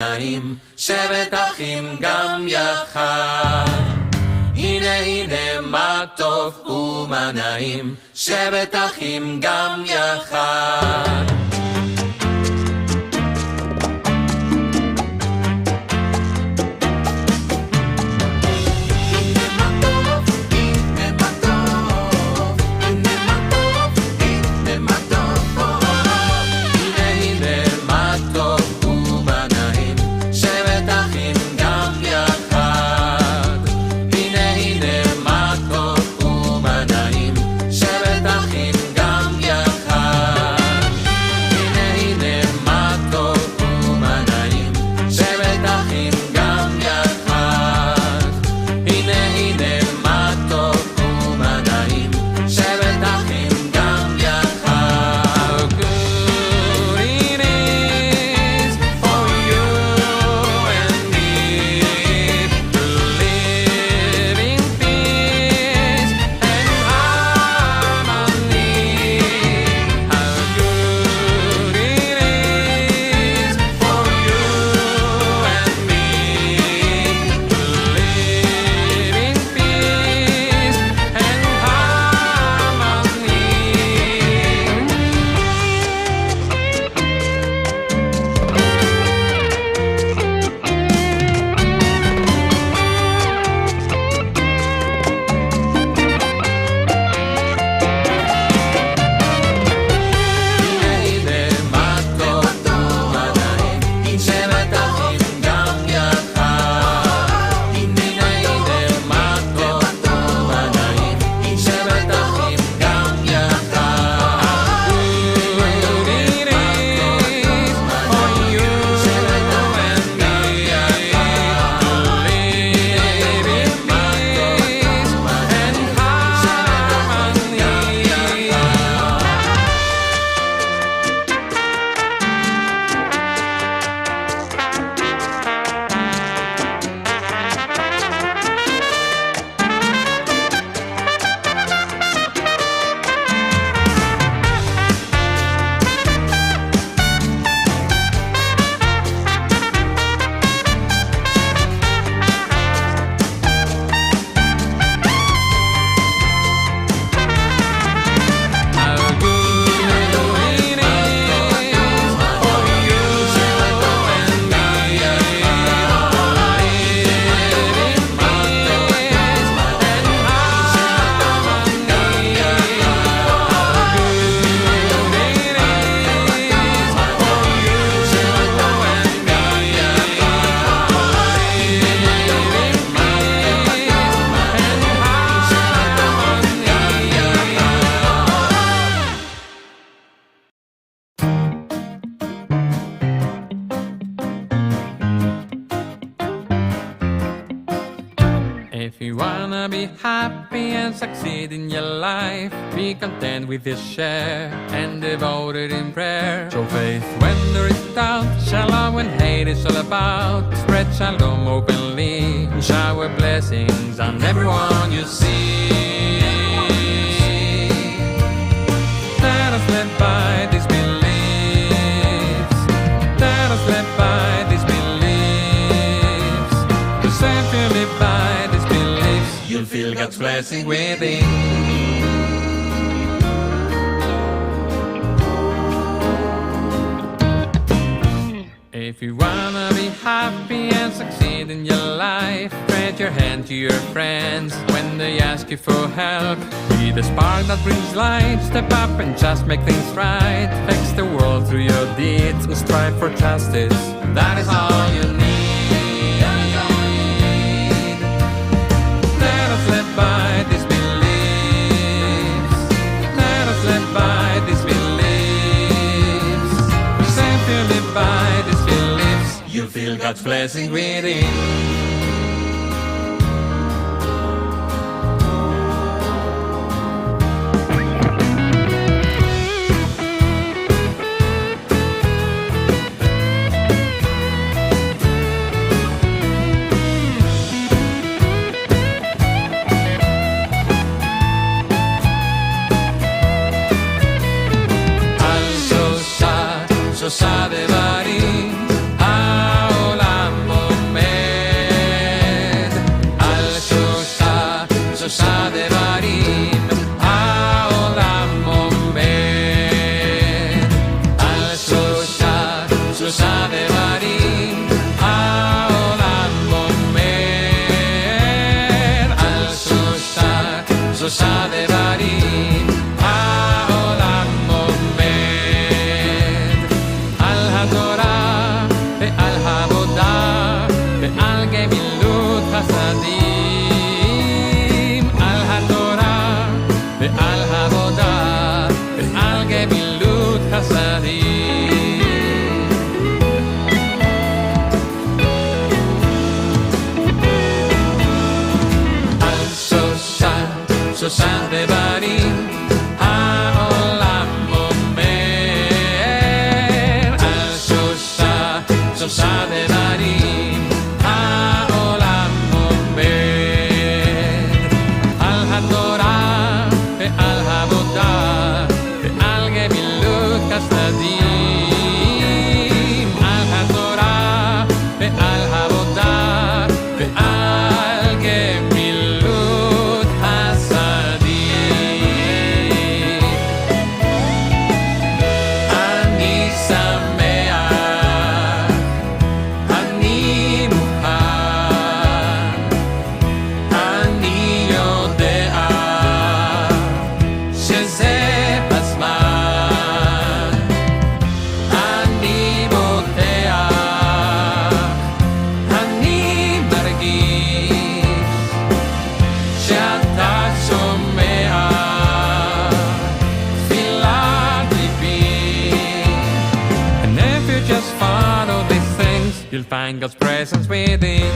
נעים, שבת אחים גם יחד. הנה הנה מה טוב ומה נעים, שבת אחים גם יחד. If you wanna be happy and succeed in your life, be content with your share and devoted in prayer. Show faith when there is doubt, shalom when hate is all about. Spread shalom openly, shower blessings on everyone you see. Let us live by these beliefs. Let us live by these beliefs. Cause if you live by these beliefs, you'll feel God's blessing within. If you wanna be happy and succeed in your life, spread your hand to your friends when they ask you for help. Be the spark that brings light, step up and just make things right. Fix the world through your deeds and strive for justice. That is all you need. Let us live by these beliefs. Let us live by these beliefs. Cause if you live by these beliefs, you'll feel God's blessing within. So sad, everybody. דברים העולם עומד על התורה ועל העבודה ועל גמילות חסדים על התורה ועל העבודה ועל גמילות חסדים אני שמח אני מוכן אני יודע שזה בזמן אני בוטח אני מרגיש שאתה שומע תפילת ליבי And if you just follow these things you'll find God's presence within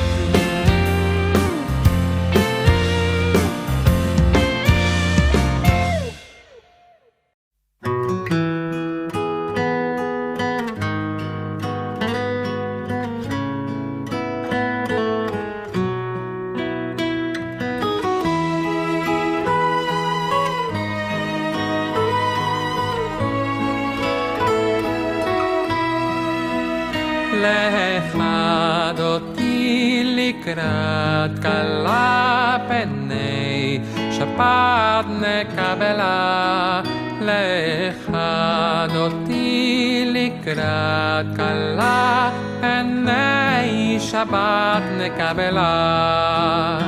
לכד אותי לקראת כלה פני שבת נקבלה לכד אותי לקראת כלה פני שבת נקבלה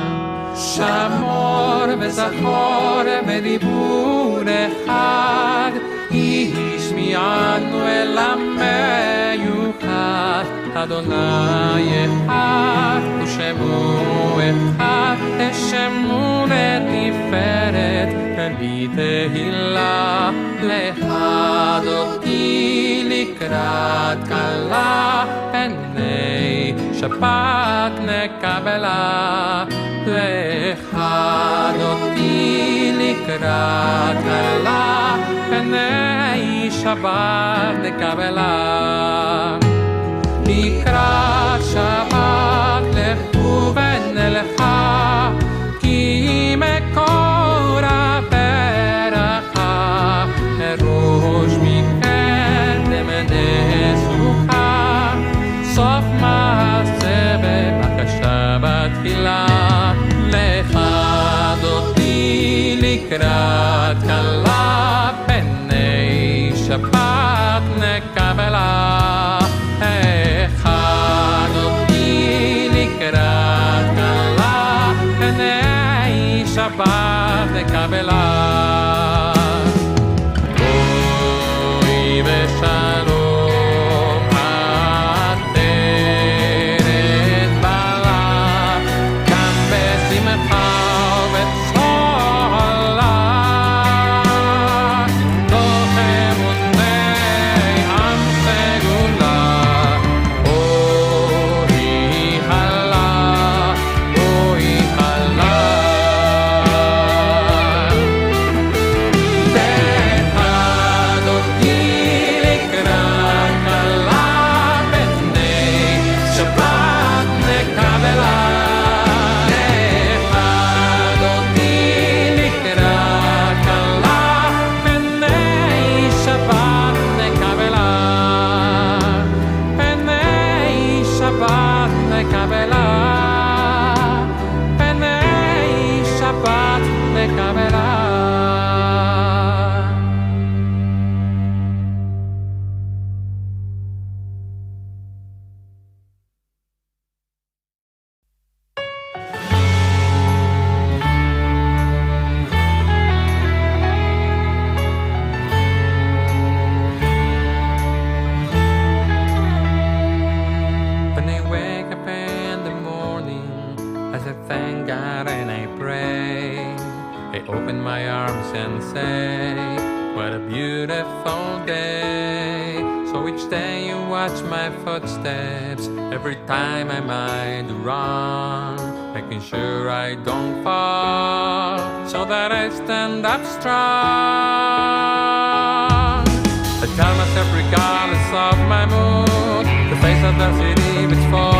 שמור וזכור בדיבור אחד השמיענו אל המיוחד אדוני אחד ושמו אחד תשמו לתפארת לי תהילה לכד אותי לקראת כלה פני שבת נקבלה לכד אותי לקראת כלה פני שבת נקבלה לקראת שבת לכו ונלכה כי מקור הברכה ראש מכן תמנה סוכה סוף מעשה בבקשה בתפילה לכד אותי לקראת כלה פני שבת נקבלה אחד אותי לקראת כלה פני שבת נקבלה בואי ושלום עטרת בעלה גם בשמחה ובצהלה תוך אמוני עם סגולה אוי הלה אוי הלה לכד אותי לקראת כלה פני שבת נקבלה לכד אותי לקראת כלה פני שבת נקבלה פני שבת נקבלה פני שבת נקבלה When I wake up in the morning, as I thank God and I pray, I open my arms and say, what a beautiful day. So each day you watch my footsteps, every time I might run, making sure I don't fall, so that I stand up strong. I tell myself regardless of my mood, the face of the city is for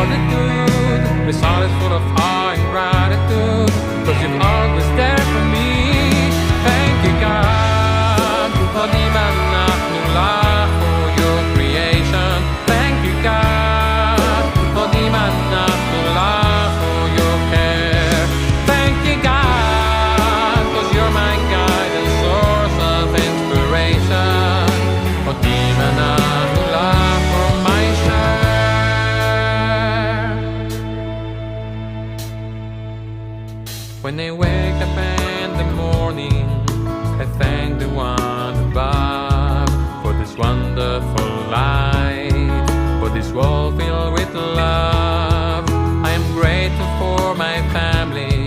heart is full of awe and gratitude, 'cause you're always there for me. Thank you, God, for the manach for your creation. Thank you, God, for the manach for your care. Thank you, God, 'cause you're my guide and source of inspiration. For the manach for my share. When I wake up in the morning, I thank the one above for this wonderful light, for this world filled with love. I am grateful for my family,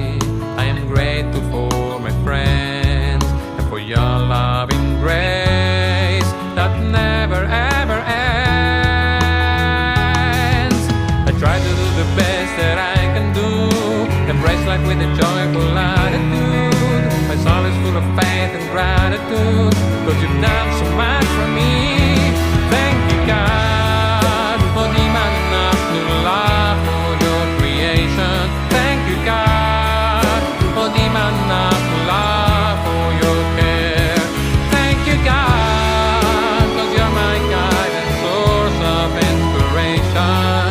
I am grateful for my friends, and for your loving grace that never ever ends. I try to do the best that I can do, embrace life with a joyful attitude. My soul is full of faith and gratitude, 'cause you've done so much for me. Thank you, God, for the manach for your creation. Thank you, God, for the manach for your care. Thank you, God, 'cause you're my guide and source of inspiration.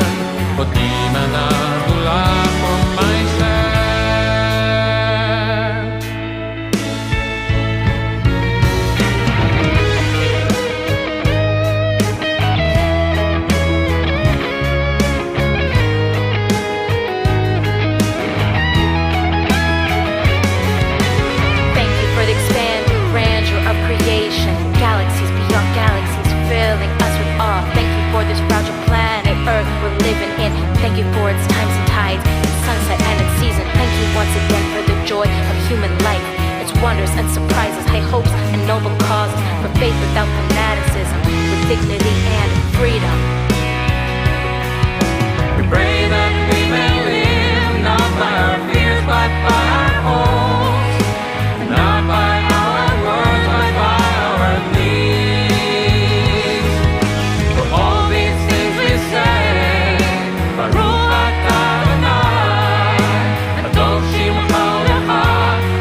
For the manach for my share. Thank you for the expanding grandeur of creation. Galaxies beyond galaxies filling us with awe. Thank you for this fragile planet Earth we're living in. Thank you for its times and tides, its sunset and its season. Thank you once again for the joy of human life, its wonders and surprises, high hopes and noble causes, for faith without fanaticism, with dignity and freedom. We pray that we may live not by our fears but by our hopes, not by our words but by our deeds. For all these things we say, Baruch atah Adonai, Adoshim Chalecha,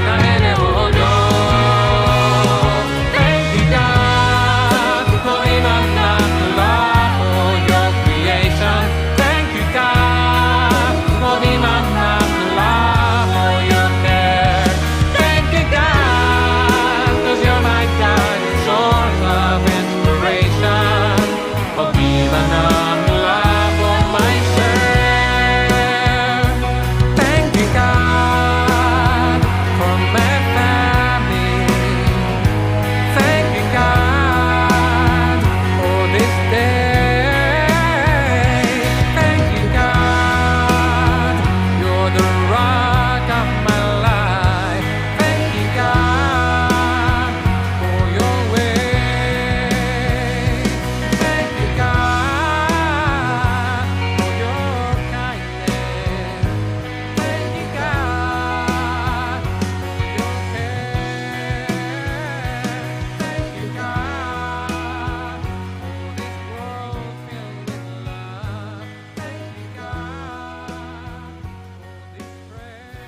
Na'ene Hodo. Thank you, God, for Imanach for your creation. Thank you, God, for Imanach for your care. Thank you, God, 'cause you're my guide and source of inspiration. For Imanach for my share. Thank you, God, for my family. Thank you, God, for this day. Thank you, God, you're the rock of my life. Thank you, God, for your way. Thank you, God, for your kindness. Thank you, God, for your care. Thank you, God, for this world filled with love. Thank you, God, for this prayer.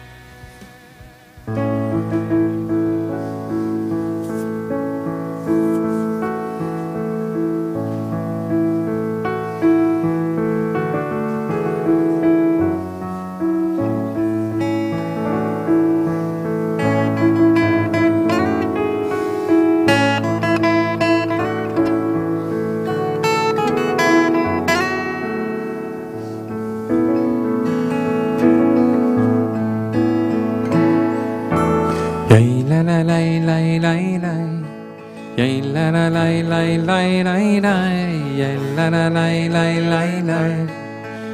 Yay la la la la la la. Yay la la la la la la la. Yay la la la la la la.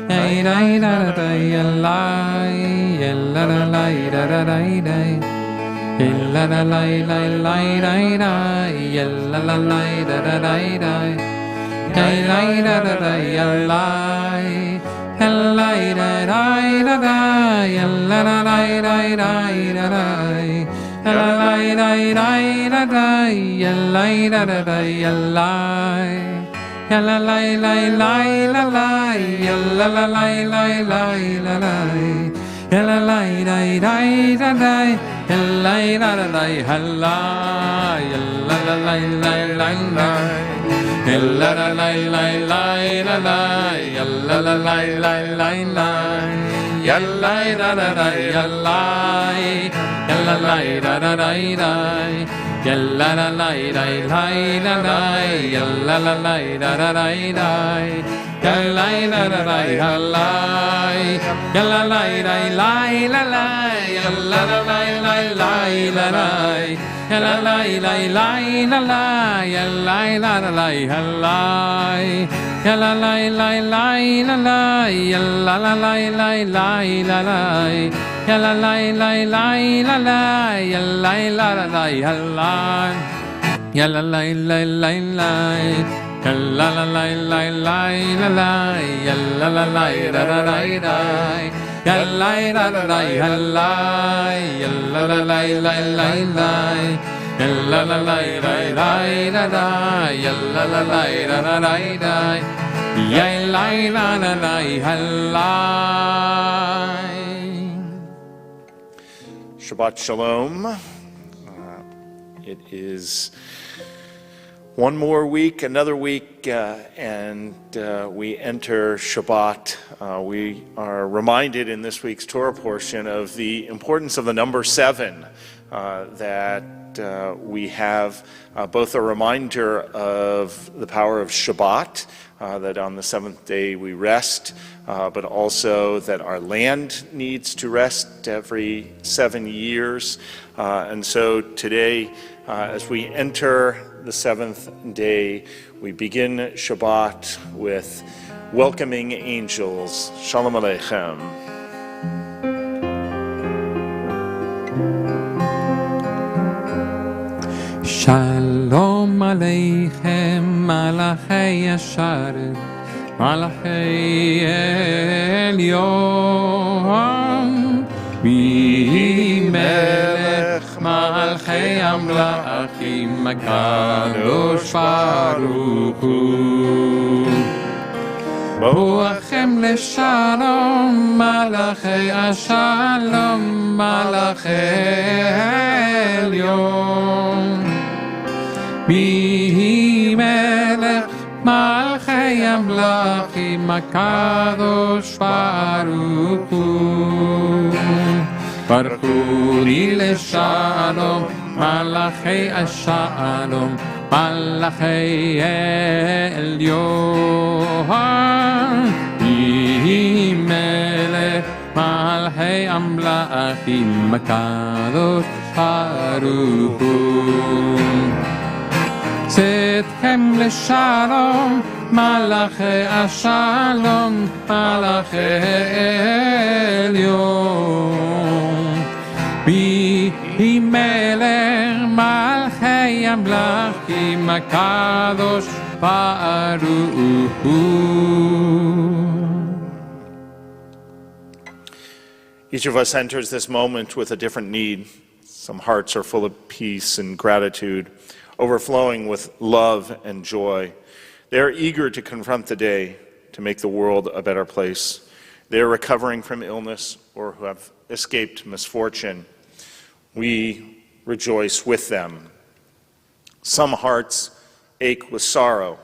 Yay la la la la. Yay la la la la la la. Yay la la la la la la la. Yay la la la la la la la. Yay la la la la la. la la la la la la, la la la la la la la, la la la la la la la, la la la la la, la la la la la la. La la la la la la la, la la la la la la, la la la la la la, la la la la la la, la la la la la la, la la la la la la, la la la la la la, la la la la la la, la la la la la la. La la la la la la la, la la la la la, la la la la la la, la la la la la la, la la la la la la, la la la la la, la la la la la la. La la la la la la la la, la la la la la la la, la la la la la la, la la la la la la, la la la la la la, la la la la la la, ya la la la la la. Shabbat Shalom. It is one more week, another week, and we enter Shabbat. We are reminded in this week's Torah portion of the importance of the number 7, that we have both a reminder of the power of Shabbat, that on the 7th day we rest, but also that our land needs to rest every 7 years. And so today, as we enter the 7th day, we begin Shabbat with welcoming angels. Shalom Aleichem. Shalom Aleichem, Malachei Yashar, Malachei Elyon, Melech Malchei Amlachim, Kadosh Baruch Hu. Boachem leshalom, Malachei Ashalom, Malachei Elyon. Bihi Melech Malchei Amlachim, Kadosh Baruch Hu. Baruch Hu leshalom, Malachei Ashalom, Malachei Elyon. Bihi Melech Malchei Amlachim, Kadosh Baruch Hu. Tzedchem leshalom, Malachei Ashalom, Malachei Elyon. Bihi Melech Malchei Amlachim, Kadosh Baruch Hu. Each of us enters this moment with a different need. Some hearts are full of peace and gratitude, overflowing with love and joy. They are eager to confront the day, to make the world a better place. They are recovering from illness or who have escaped misfortune. We rejoice with them. Some hearts ache with sorrow.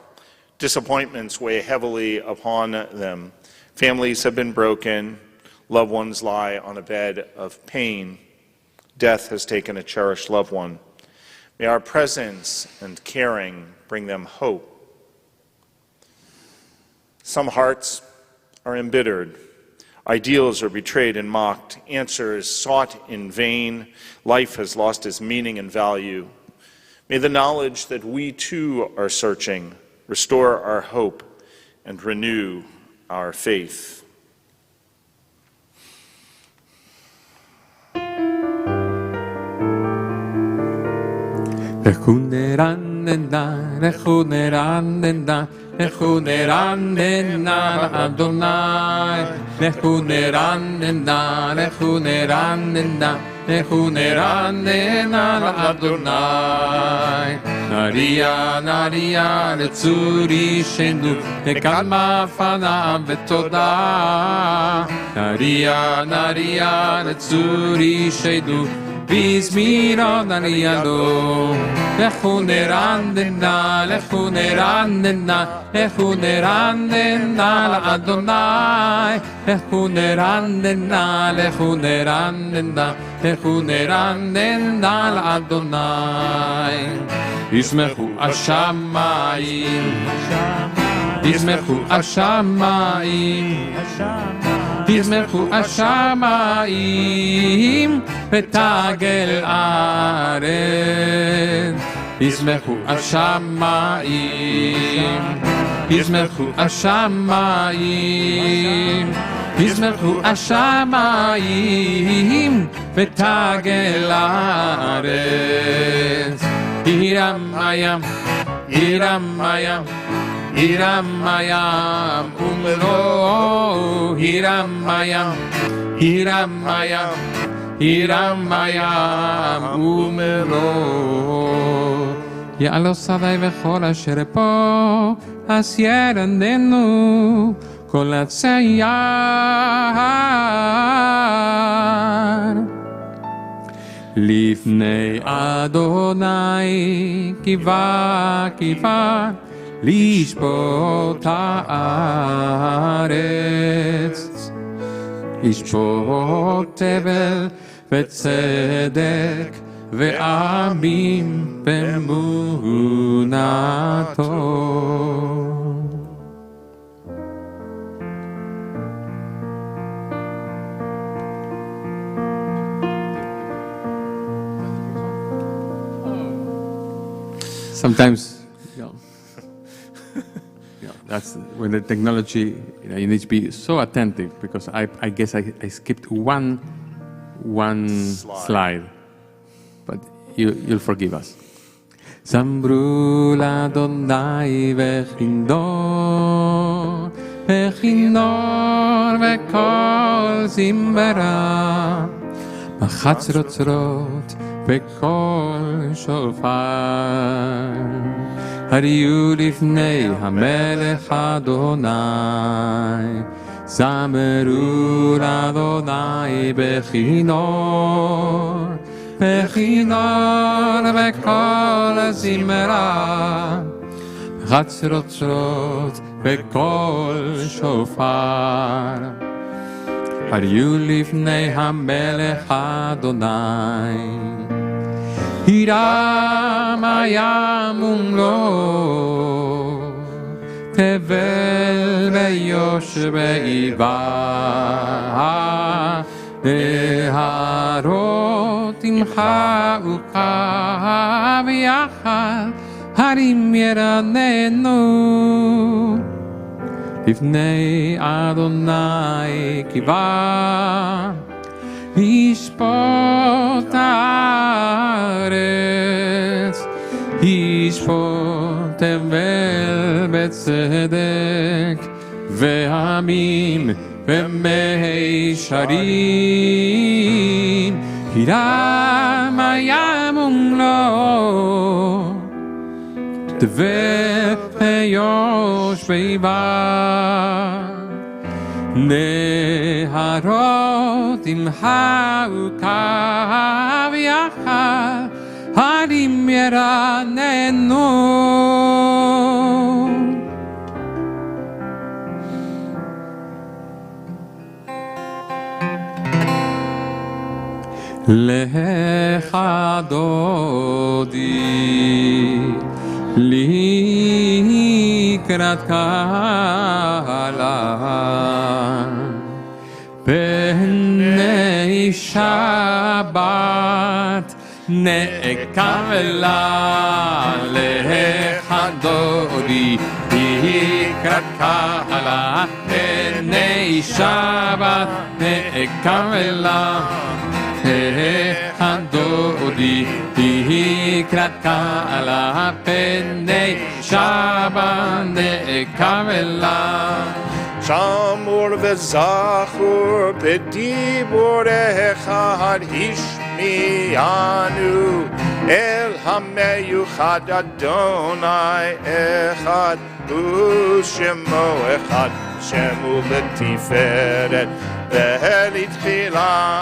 Disappointments weigh heavily upon them. Families have been broken. Loved ones lie on a bed of pain. Death has taken a cherished loved one. May our presence and caring bring them hope. Some hearts are embittered. Ideals are betrayed and mocked. Answers sought in vain. Life has lost its meaning and value. May the knowledge that we too are searching restore our hope and renew our faith. Lechunerandena, lechunerandena, lechunerandena Adonai. Lechunerandena, lechunerandena, lechunerandena Adonai. נריה נריה לצורי שנו לקדמה פנה ותודה נריה נריה לצורי שנו בזמירו נריה לו לכו נרננה לכו נרננה לכו נרננה לאדוני לכו נרננה לכו נרננה לכו נרננה לאדוני ישמחו השמיים ישמחו השמיים ישמחו השמיים ותגל הארץ ישמחו השמיים ישמחו השמיים ישמחו השמיים ותגל הארץ הירם הים הירם הים הירם הים ומלואו הירם הים הירם הים הירם הים ומלואו יעלו שדי וכל אשר פה אז ירננו כל הצייר לפני אדוני קיווה קיווה לשפוט הארץ לשפוט תבל וצדק ועמים באמונתו Sometimes, that's when the technology, you need to be so attentive because I guess I skipped one slide, but you'll forgive us. Zambru l'Adonai vechinor, vechinor vekol zimbera, machatzrotzrot. בקול שופר הריעו לפני המלך אדוני זמרו לאדוני בכינור בכינור בקול זמרה חצוצרות בקול שופר הריעו לפני המלך אדוני הירם הים ומלואו תבל ביוש בעיבה נהרות עמך וקו יחד הרים ירננו לפני אדוני קיווה ישפוט הארץ ישפוט תבל בצדק ועמים ומישרים הירם הים ומלואו תבל ביוש בעיבה נהרות עמך וקו יחד הרים ירננו לך דודי לקראת קהלה פני שבת נקבלה לך דודי לקראת קהלה פני שבת נקבלה הדודי לקראת קהלה פני שבת נקבלה שמור וזכור בדיבור אחד השמיענו אל המיוחד אדוני אחד ושמו אחד שמו לתפארת ולתחילה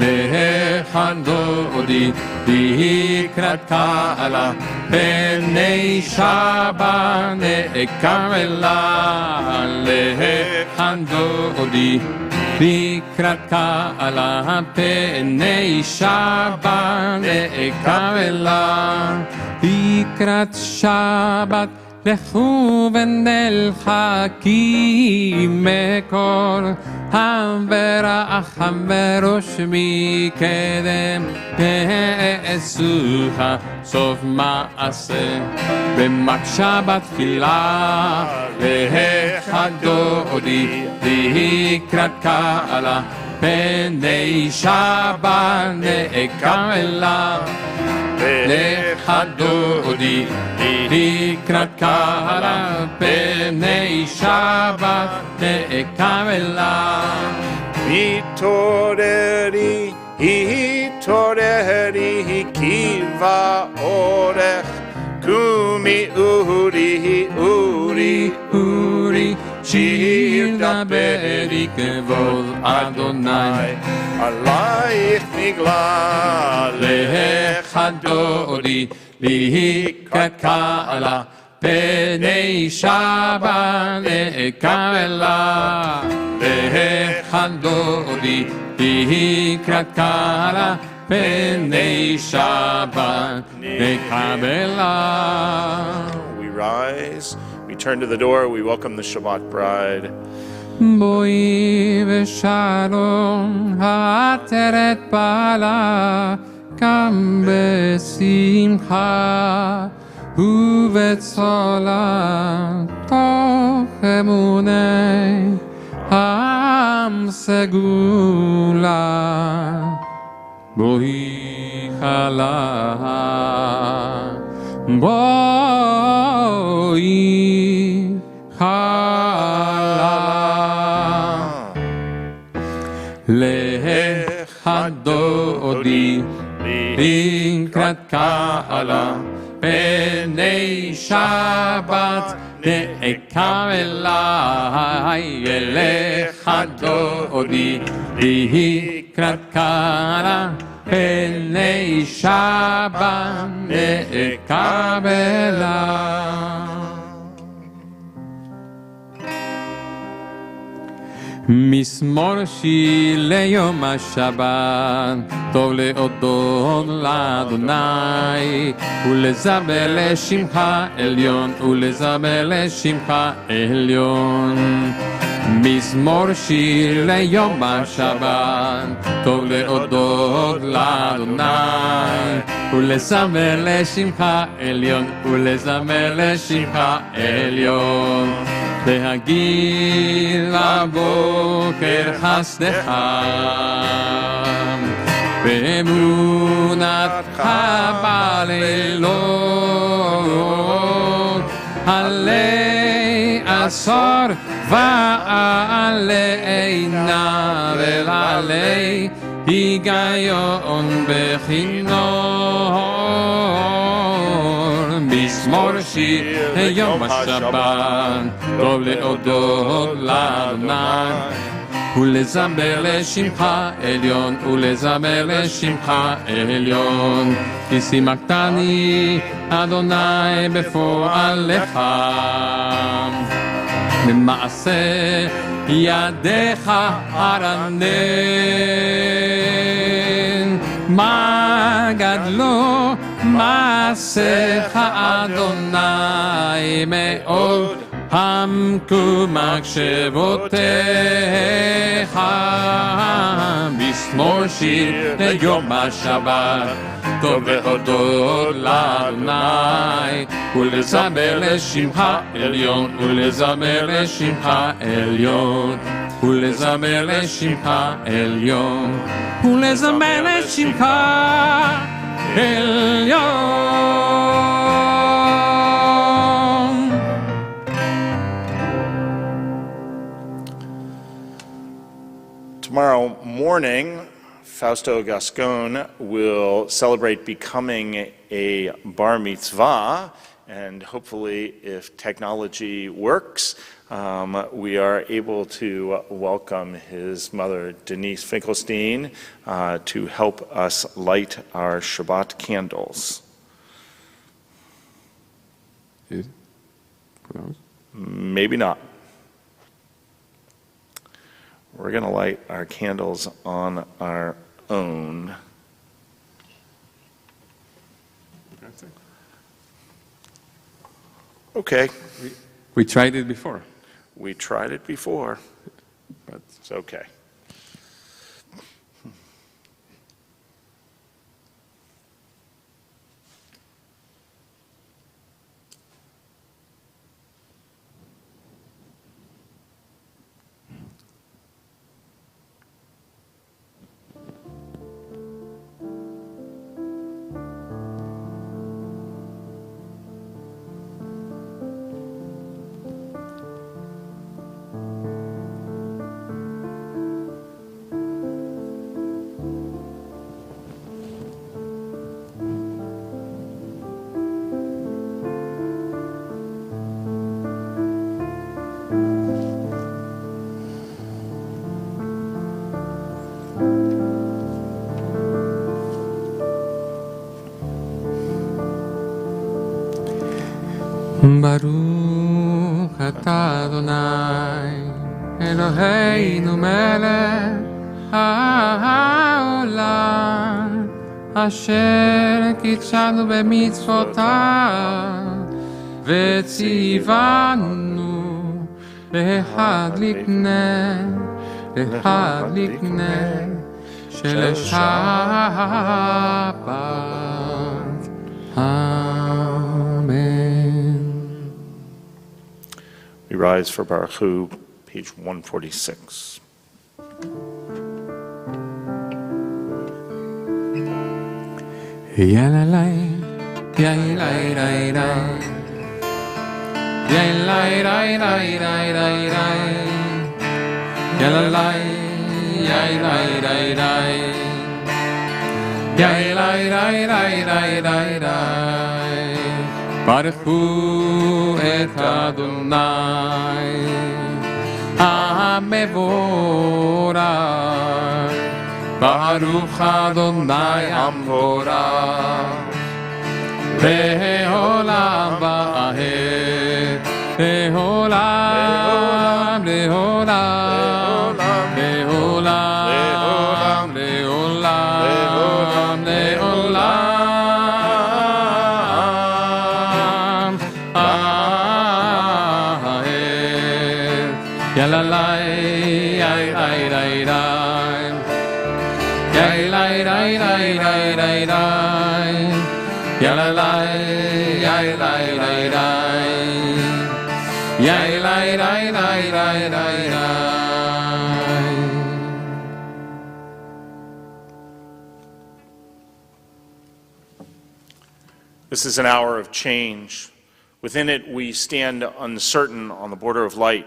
להחדודי לקראת קהלה פני שבת נקרלה להחדודי לקראת קהלה פני שבת נקרלה לקראת שבת לכו ונלחקים מכל המברח בראש מקדם תעשוך סוף מעשה במקשה בתחילה להחדודי לקראת קהלה פני שבת נקרלה להחדודי לקראת קהלה פני שבת נקרלה התעוררי התעוררי כי באורך קומי אורי אורי אורי שיר דברי כבוד אדוני עלייך נגלה להחדודי לקראת קהלה פני שבת נקרלה להחדודי לקראת קהלה פני שבת נקרלה. We rise, we turn to the door, we welcome the Shabbat bride. בואי ושלום העטרת בעלה גם בשמחה ובצולה תוך אמוני העם סגולה בואי חלה בואי חלה להחדודי לקראת קהלה פני שבת נקרלה להחדודי לקראת קהלה פני שבת נקרלה. מזמור שיר ליום השבת טוב להודות לאדוני ולזמר לשמך עליון ולזמר לשמך עליון מזמור שיר ליום השבת טוב להודות לאדוני ולזמר לשמך עליון ולזמר לשמך עליון להגיד לבוקר חסדך באמונתך בלילות עלי עשור ועלי עינה ועלי היגיון בכינור מזמור שיר ליום השבת טוב להודות לאדוני ולזמר לשמך עליון ולזמר לשמך עליון כי שימחתני אדוני בפועלך במעשה ידיך ארנן מה גדלו מעשיך אדוני מאוד המקו מחשבותיך מזמור שיר ליום השבת טוב להודות לאדוני ולזמר לשמך עליון ולזמר לשמך עליון ולזמר לשמך עליון ולזמר לשמך עליון. Tomorrow morning, Fausto Gascon will celebrate becoming a bar mitzvah, and hopefully, if technology works, we are able to welcome his mother, Denise Finkelstein, to help us light our Shabbat candles. Maybe not. We're going to light our candles on our own. Okay. We tried it before. We tried it before, but it's okay. Baruch atah Adonai Eloheinu melech haolam asher kitshanu b'mitzvotav v'tzivanu להדליק נר של שבת. Amen. We rise for Baruch Hu, page 146. Yalalai, yalalai, yalalai, yalalai, yalalai, yalalai, Baruch Hu et Adonai HaMevorach, Baruch Adonai HaMevorach Le'olam va'ed, Le'olam, Le'olam, Le'olam, Le'olam, Le'olam, Ahed. Yalalai, yai, yai, yai, yai, yai, yai, yai, yai, yai, yai. Yalalai, yai, yai, yai, yai, yai, yai, yai, yai, yai. This is an hour of change. Within it, we stand uncertain on the border of light.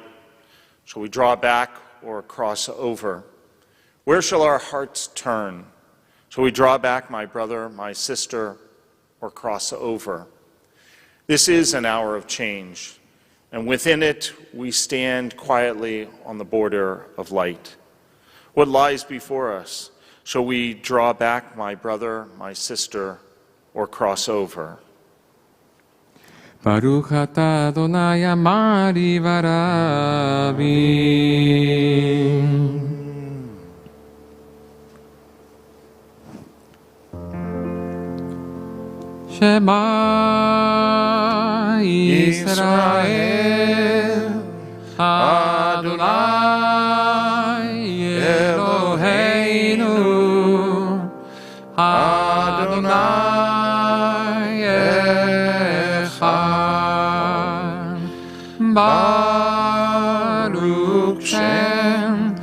Shall we draw back or cross over? Where shall our hearts turn? Shall we draw back, my brother, my sister, or cross over? This is an hour of change, and within it, we stand quietly on the border of light. What lies before us? Shall we draw back, my brother, my sister, or cross over? Baruch atah Adonai amari v'aravi. Shema Yisrael Adonai Eloheinu Adonai Echad Baruch Shem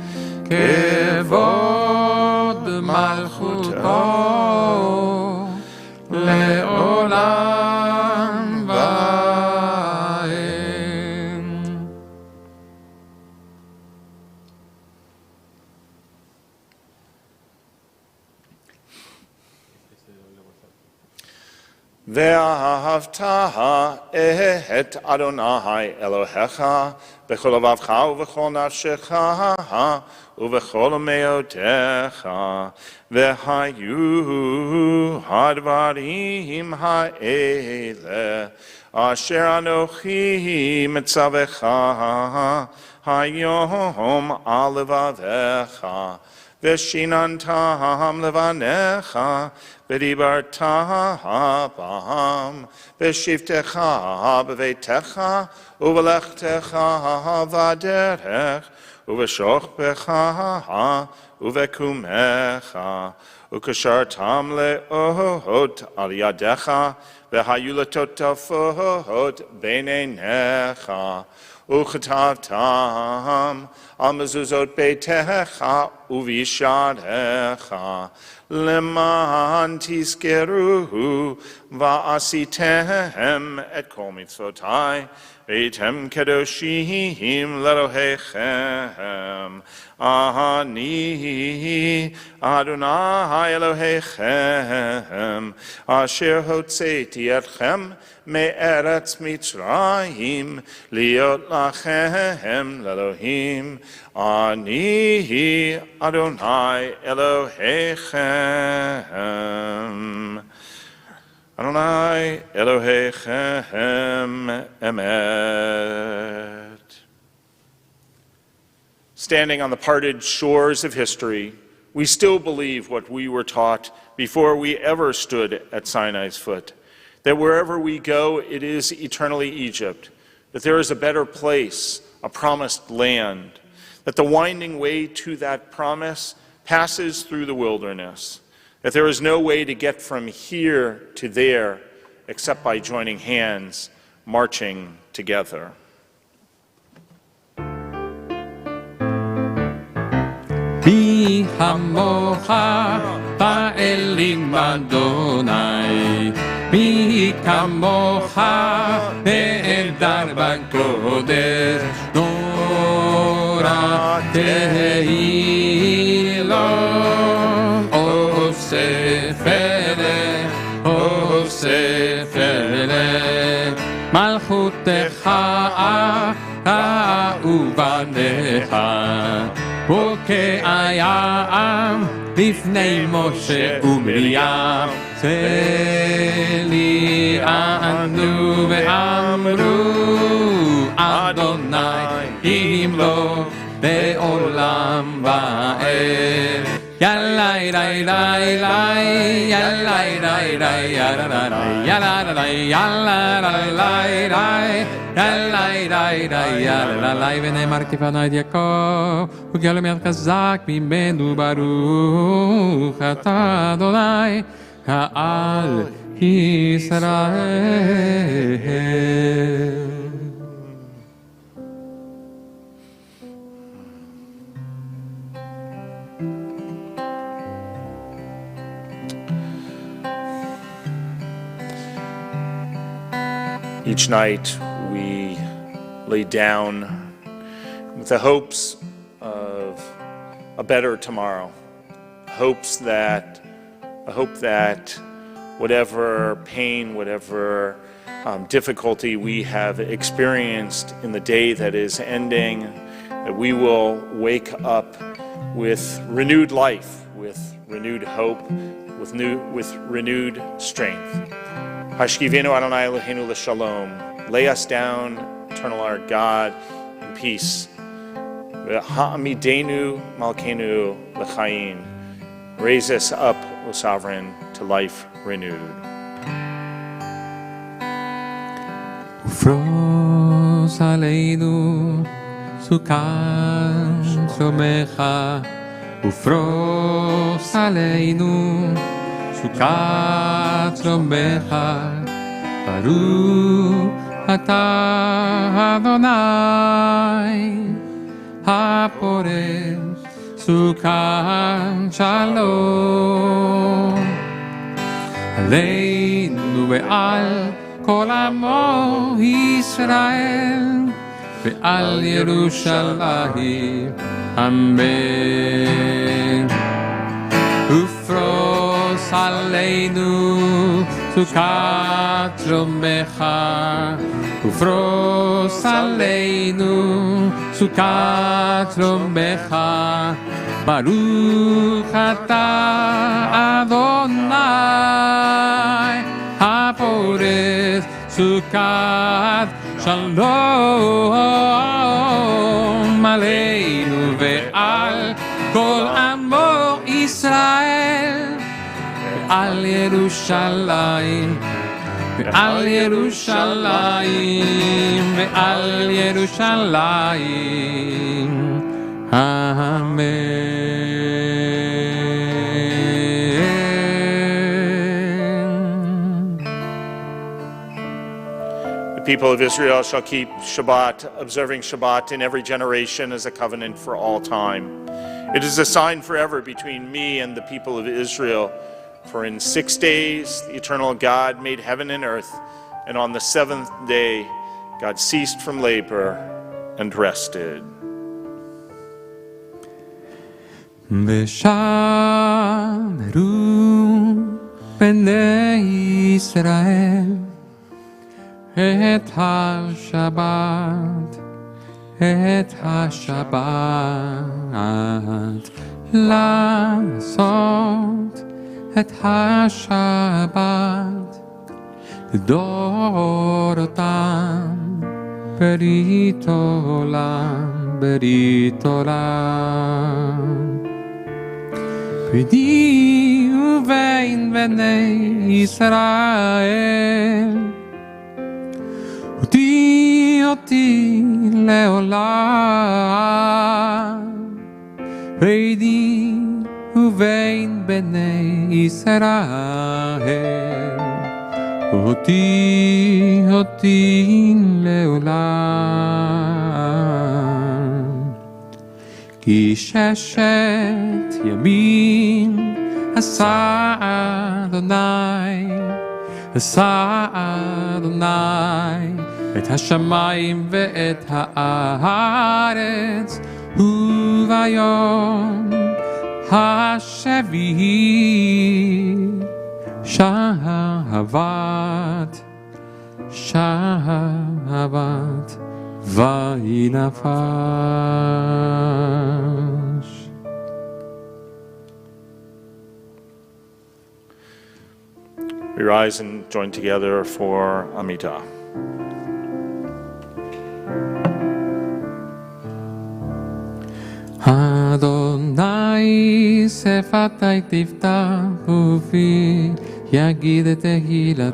Kevod Malchuto Le'olam va'ed. ואהבת את אדוני אלוהיך בכל לבבך ובכל נפשך ובכל מאודך, והיו הדברים האלה אשר אנוכי מצווך היום על לבביך, ושיננתם לבניך, ודיברת בם, בשבתך בביתך, ובלכתך בדרך, ובשוכבך ובקומך, וקשרתם לאות על ידיך, והיו לטוטפות בין עיניך, וכתבתם על מזוזות ביתך ובישעריך, למען תזכרו ועשיתם את כל מצוותי, והייתם קדושים לאלוהיכם. אני אדוני אלוהיכם, אשר הוצאתי אתכם מארץ מצרים, להיות לכם לאלוהים. אני אדוני אלוהיכם. אדוני אלוהיכם emet. Standing on the parted shores of history, we still believe what we were taught before we ever stood at Sinai's foot, that wherever we go, it is eternally Egypt, that there is a better place, a promised land, that the winding way to that promise passes through the wilderness, that there is no way to get from here to there except by joining hands, marching together. מי כמוך באלים אדוני, מי כמוך נהדר בקודש, נורא תהילה, עושה פלא, מלכותך ובניך, וכאיים לפני משה ומרים, צלי ענו ואמרו, אדוני ימלוך בעולם ועד. יאללה יאללה יאללה יאללה יאללה יאללה יאללה יאללה, ונאמר כפנו את יעקב, וגאל מיד חזק ממנו, ברוך אתה אדוני העל ישראל. Each night we lay down with the hopes of a better tomorrow, a hope that whatever pain, whatever difficulty we have experienced in the day that is ending, that we will wake up with renewed life, with renewed hope, with renewed strength. Hashkivenu Adonai Eloheinu l'shalom. Lay us down, eternal our God, in peace. Ha'amidenu malkeinu l'chaim. Raise us up, O Sovereign, to life renewed. ופרוס עלינו סוכת שלומך, ופרוס עלינו סוכת שלומך, ברוך אתה אדוני הפורס סוכת שלום עלינו ועל כל עמו ישראל ועל ירושלים אמן. ופרוס עלינו עלינו סוכת שלומך ופרוס עלינו סוכת שלומך ברוך אתה אדוני הפורס סוכת שלום עלינו ועל כל עמו ישראל ועל ירושלים ועל ירושלים ועל ירושלים אמן. The people of Israel shall keep Shabbat, observing Shabbat in every generation as a covenant for all time. It is a sign forever between me and the people of Israel. For in 6 days the eternal God made heaven and earth, and on the seventh day God ceased from labor and rested. ושמרו בני ישראל את השבת, את השבת, לעשות את השבת לדורותם, ברית עולם, ברית עולם. ביני ובין בני ישראל, אותי לעולם. ביני ובין בני ישראל, אותי לעולם. כי 6 ימים עשה אדוני, עשה אדוני את השמיים ואת הארץ, וביום השביעי שבת, שבת וינפש. We rise and join together for Amidah. אדוני שפתי תפתח ופי יגיד תהילתך.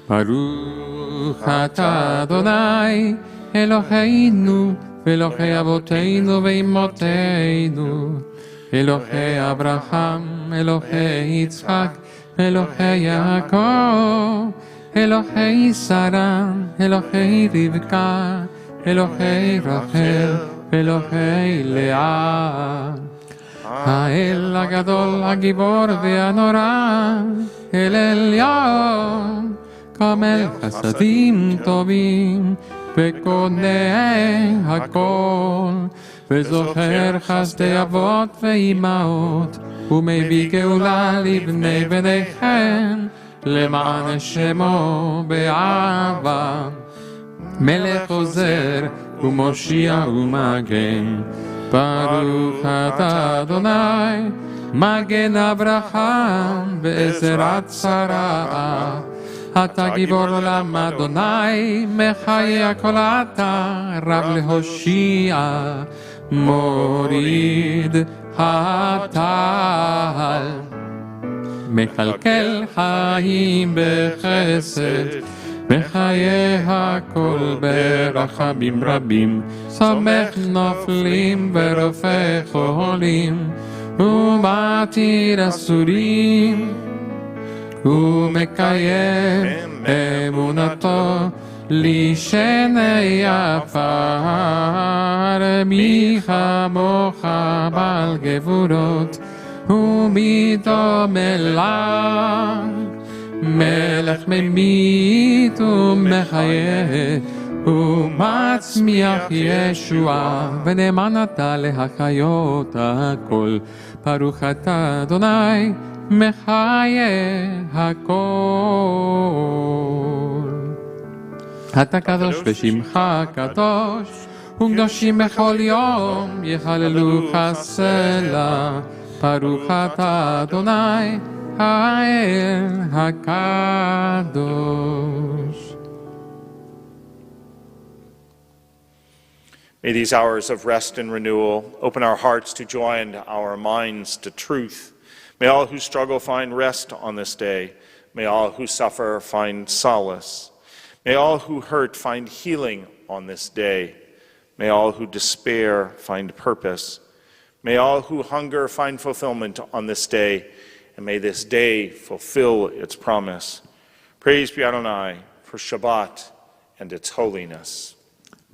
ברוך אתה אדוני אלוהינו ואלוהי אבותינו ואמותינו, אלוהי אברהם, אלוהי יצחק, אלוהי יעקב, אלוהי שרה, אלוהי רבקה, אלוהי רחל, אלוהי לאה. האל הגדול, הגיבור והנורא, אל עליון, כמל חסדים טובים, וקונה הכל, וזוכר חסדי אבות ואימהות, ומביא גאולה לבני בניכם, למען שמו באהבה. מלך עוזר ומושיע ומגן, ברוך אתה אדוני, מגן אברהם בעזרת שרה. אתה גיבור עולם אדוני, מחיה כל אתה, רב להושיע, מוריד הטל. מקלקל חיים בחסד, מחיי הכל ברחמים רבים, סומך נופלים ורופא חולים, ומתיר אסורים, ומקיים אמונתו לשני עפר. מי כמוך בעל גבורות ומי דומה לך, מלך ממית ומחיה ומצמיח ישועה, ונאמן אתה להחיות הכל. ברוך אתה אדוני מחיה הכל. אתה קדוש ושמך קדוש, וקדושים בכל יום יחללוך סלה. ברוך אתה אדוני האל הקדוש. May these hours of rest and renewal open our hearts to joy and our minds to truth. May all who struggle find rest on this day. May all who suffer find solace. May all who hurt find healing on this day. May all who despair find purpose. May all who hunger find fulfillment on this day. And may this day fulfill its promise. Praise be Adonai for Shabbat and its holiness.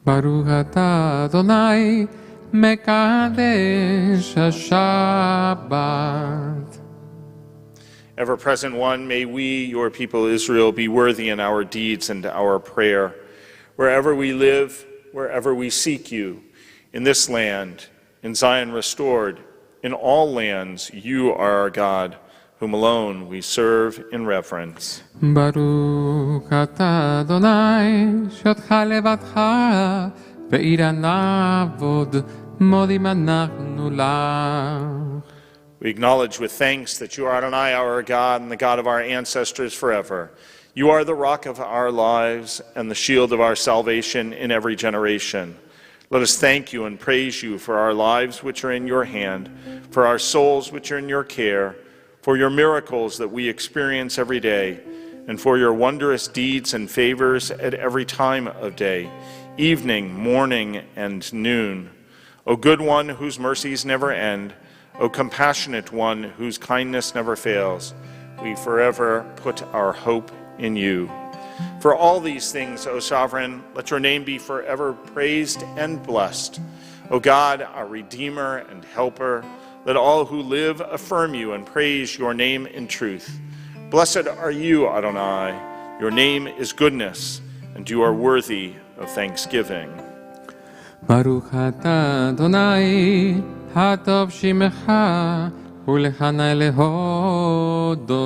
Baruch atah Adonai mekadesh ha-Shabbat. Ever-present one, may we, your people Israel, be worthy in our deeds and our prayer. Wherever we live, wherever we seek you, in this land, in Zion restored, in all lands, you are our God, whom alone we serve in reverence. Baruch atah Adonai she'otcha levadcha ve'ira na'avod modim anachnu lach. We acknowledge with thanks that you are Adonai, our God, and the God of our ancestors forever. You are the rock of our lives and the shield of our salvation in every generation. Let us thank you and praise you for our lives which are in your hand, for our souls which are in your care, for your miracles that we experience every day, and for your wondrous deeds and favors at every time of day, evening, morning, and noon. O good one whose mercies never end, O compassionate one whose kindness never fails, we forever put our hope in you. For all these things, O sovereign, let your name be forever praised and blessed. O God, our Redeemer and Helper, let all who live affirm you and praise your name in truth. Blessed are you, Adonai. Your name is goodness, and you are worthy of thanksgiving. Baruch atah Adonai hatov shimecha ulechana lehodo.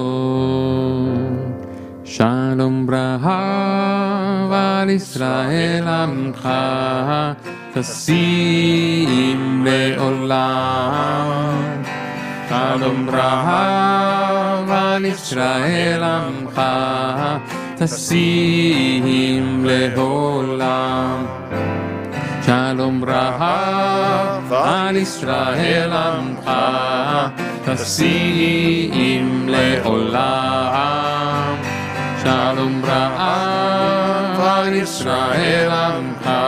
Shalom bracha al Israel amcha tasim leolam. Shalom bracha al Israel amcha tasim leolam. Shalom bracha al Israel amcha tasim leolam. Shalom bracha al Israel amcha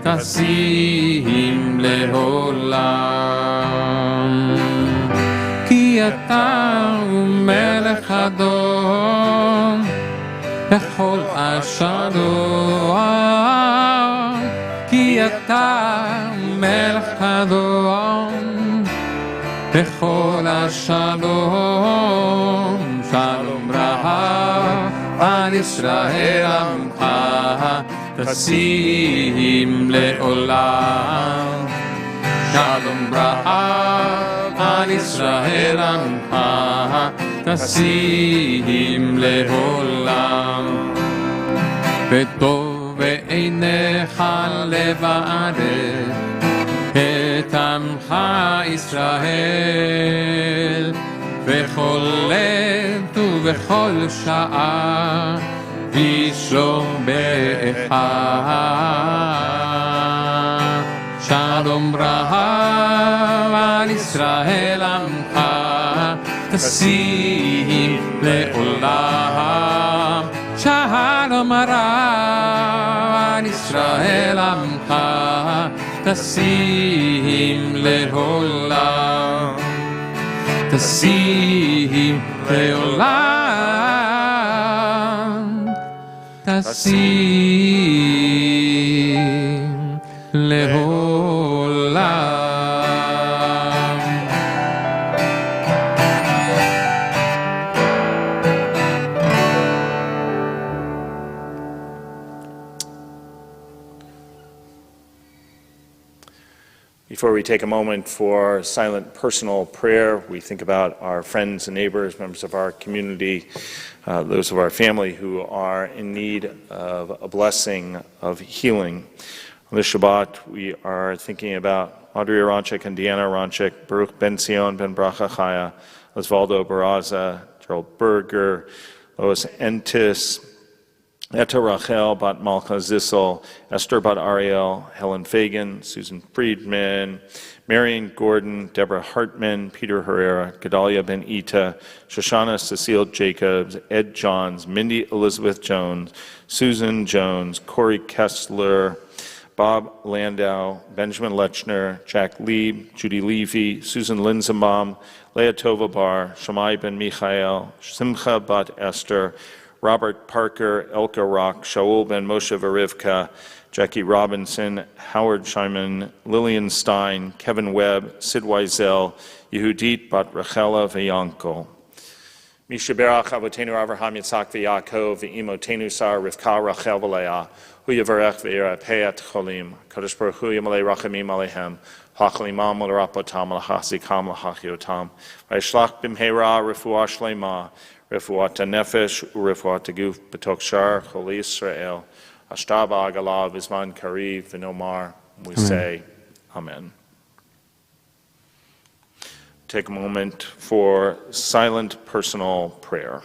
tasim leolam. Ki ata melech adon bechol ashadon. Ki ata melech adon bechol ashadon. Shalom bracha al Israel amcha tasim leolam. Shalom bracha al Israel amcha tasim leolam. V'tov ve'einecha levaret et amcha Israel bechol עת ובכל שעה וישלום באחד. שלום ברכה על ישראל עמך תשים לעולם. שלום רב על ישראל עמך תשים לעולם. תשים לעולם, תשים לעולם. Before we take a moment for silent personal prayer, we think about our friends and neighbors, members of our community, those of our family who are in need of a blessing of healing. On this Shabbat, we are thinking about Audrey Aronchik and Deanna Aronchik, Baruch Ben Sion Ben Bracha Chaya, Osvaldo Barraza, Gerald Berger, Lois Entis, Etta Rachel Bat Malcha Zissel, Esther Bat Ariel, Helen Fagan, Susan Friedman, Marion Gordon, Deborah Hartman, Peter Herrera, Gedalia Ben Ita, Shoshana Cecile Jacobs, Ed Johns, Mindy Elizabeth Jones, Susan Jones, Corey Kessler, Bob Landau, Benjamin Lechner, Jack Lieb, Judy Levy, Susan Linzenbaum, Leah Tovabar, Shammai Ben Michael, Simcha Bat Esther, Robert Parker, Elka Rock, Shaul Ben Moshe Verivka, Jackie Robinson, Howard Scheinman, Lillian Stein, Kevin Webb, Sid Weisel, Yehudit Bat Rachela Vayanko. Mishaberach Avotenu Avraham Yitzhak V'Yaakov V'Imotenu Sar Rivka Rachel V'Leah Hu Yavarech V'Yira Peyat Cholim Kadosh Baruch Hu Yamalei Rachamim Alehem Hachlimam L'Rapotam L'Chasikam L'Chachiotam V'Yishlach B'Mheira Refuah Shlema Refuat Nefesh Urefuat Guf B'Tok Shar Chol Yisrael Ashtaba Agalav Izman Kariv V'Nomar. We say Amen. Take a moment for silent personal prayer.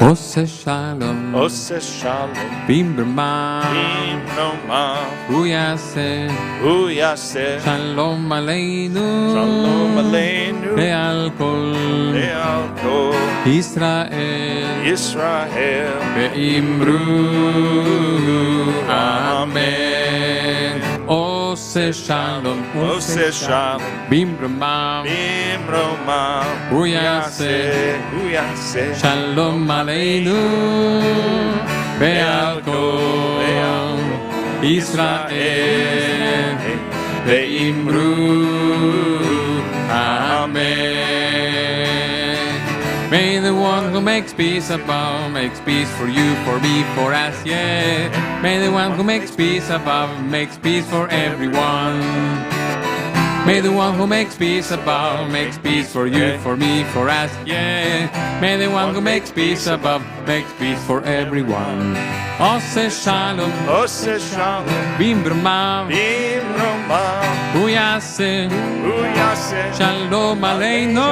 Ose Shalom, Ose Shalom, Bimbrama, Bimroma, Uyase, Uyase, Shalom Aleinu, Shalom Aleinu, Be'al Kol, Be'al Kol, Israel, Israel, Be'imru, Amen. Ose Shalom, Ose Shalom, Bimbrama, Bimroma, Uyase, Uyase, Shalom Aleinu, Be'al Kol, Israel, Be'imru, Amen. May the one who makes peace above makes peace for you, for me, for us, yeah. May the one who makes peace above makes peace for everyone. May the one who makes peace above makes peace for you, for me, for us, yeah. May the one who makes peace above makes peace for everyone. Ose Shalom, Ose Shalom, Bimbrama, Bimroma, Uyase, Uyase, Shalom Aleinu,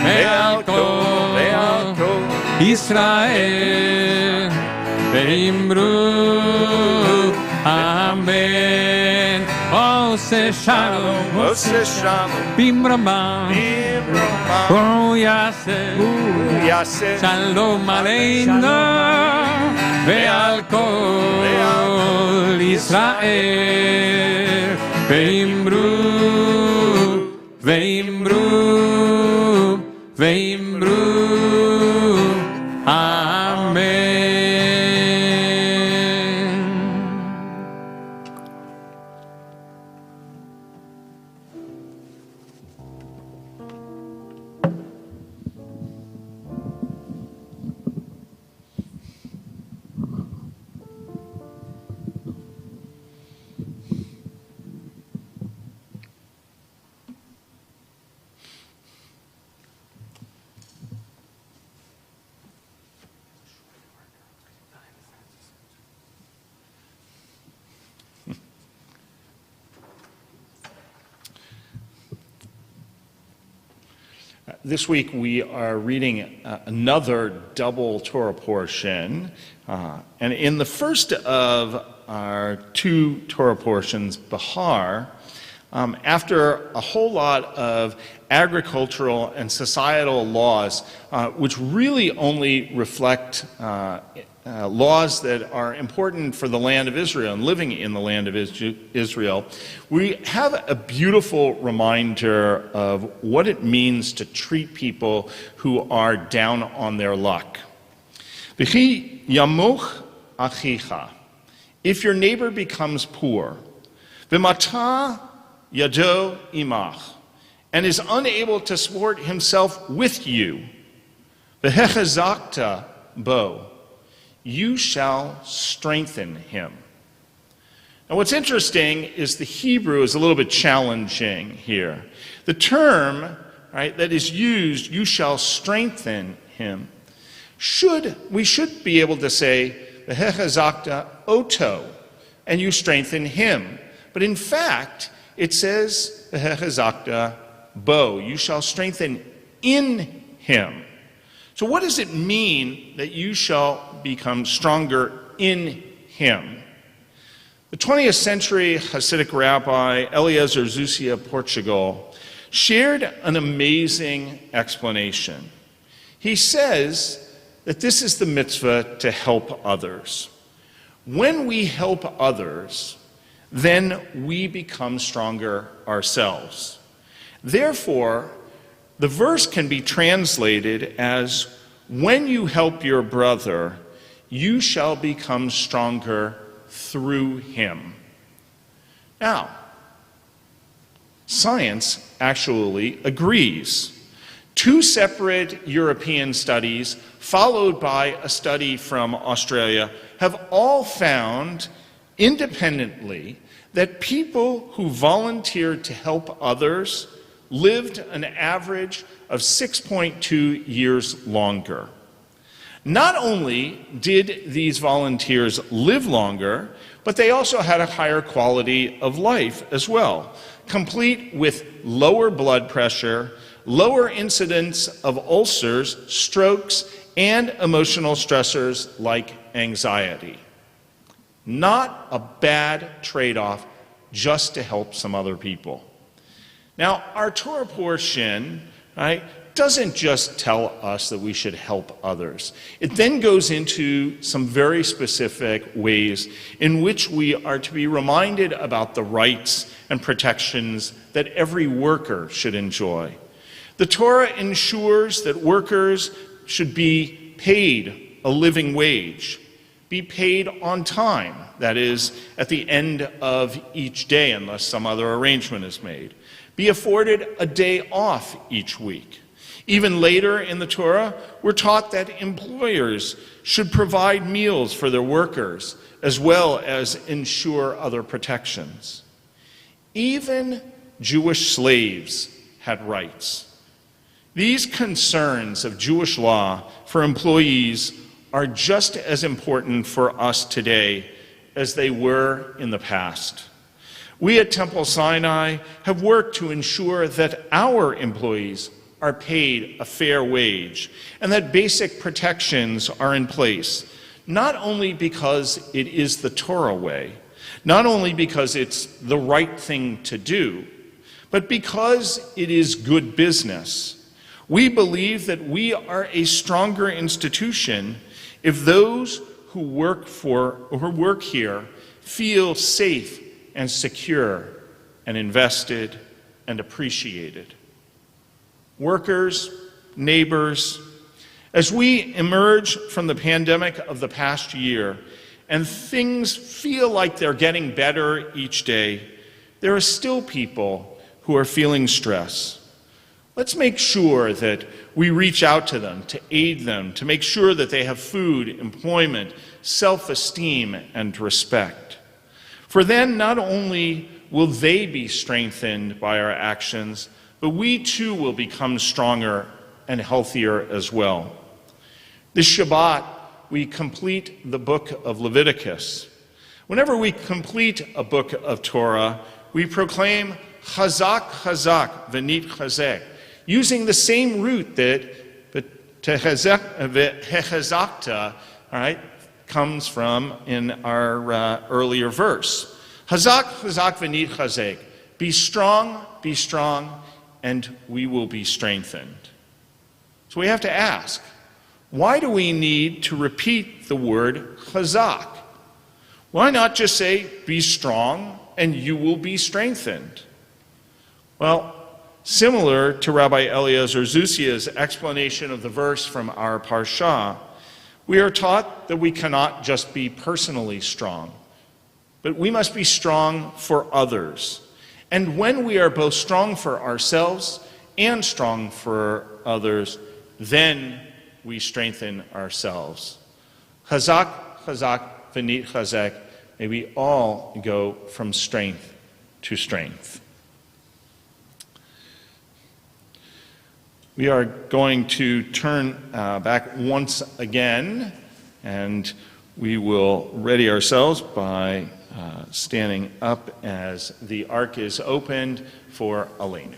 Be'al Kol, Be'al Kol, Israel, Be'imru, Amen. Ose Shalom, Ose Shalom, Bimbrama, Bimroma, Uyase, Uyase, Shalom Aleinu, Be'al Kol, Israel, Be'imru, Ve'imru, Ve'imru, This week we are reading another double Torah portion, and in the first of our two Torah portions, Bahar, after a whole lot of agricultural and societal laws, which really only reflect laws that are important for the land of Israel and living in the land of Israel, we have a beautiful reminder of what it means to treat people who are down on their luck. V'chi yamuch achicha, if your neighbor becomes poor, v'mata yado imach, and is unable to support himself with you, v'hechazakta bo, you shall strengthen him. Now what's interesting is the Hebrew is a little bit challenging here. The term, right, that is used, you shall strengthen him, we should be able to say, v'hechazakta oto, and you strengthen him. But in fact, it says, v'hechazakta bo, you shall strengthen in him. So what does it mean that you shall become stronger in him? The 20th century Hasidic rabbi Eliezer Zusi of Portugal shared an amazing explanation. He says that this is the mitzvah to help others. When we help others, then we become stronger ourselves. Therefore, the verse can be translated as, when you help your brother, you shall become stronger through him. Now, science actually agrees. Two separate European studies, followed by a study from Australia, have all found independently that people who volunteered to help others lived an average of 6.2 years longer. Not only did these volunteers live longer, but they also had a higher quality of life as well, complete with lower blood pressure, lower incidence of ulcers, strokes, and emotional stressors like anxiety. Not a bad trade-off just to help some other people. Now, our Torah portion, right, doesn't just tell us that we should help others. It then goes into some very specific ways in which we are to be reminded about the rights and protections that every worker should enjoy. The Torah ensures that workers should be paid a living wage, be paid on time, that is, at the end of each day, unless some other arrangement is made. Be afforded a day off each week. Even later in the Torah, we're taught that employers should provide meals for their workers, as well as ensure other protections. Even Jewish slaves had rights. These concerns of Jewish law for employees are just as important for us today as they were in the past. We at Temple Sinai have worked to ensure that our employees are paid a fair wage and that basic protections are in place, not only because it is the Torah way, not only because it's the right thing to do, but because it is good business. We believe that we are a stronger institution if those who work here feel safe and secure and invested and appreciated. Workers, neighbors, as we emerge from the pandemic of the past year and things feel like they're getting better each day, there are still people who are feeling stress. Let's make sure that we reach out to them, to aid them, to make sure that they have food, employment, self-esteem, and respect. For then not only will they be strengthened by our actions, but we too will become stronger and healthier as well. This Shabbat, we complete the book of Leviticus. Whenever we complete a book of Torah, we proclaim Chazak, Chazak, V'nit Chazek, using the same root that hechazakta, all right, comes from in our earlier verse. Hazak, hazak, v'nid chazek. Be strong, and we will be strengthened. So we have to ask, why do we need to repeat the word chazak? Why not just say, be strong, and you will be strengthened? Well, similar to Rabbi Eliezer Zusia's explanation of the verse from our Parsha, we are taught that we cannot just be personally strong, but we must be strong for others. And when we are both strong for ourselves and strong for others, then we strengthen ourselves. Chazak, chazak, v'nit chazek. May we all go from strength to strength. We are going to turn back once again, and we will ready ourselves by standing up as the ark is opened for Aleinu.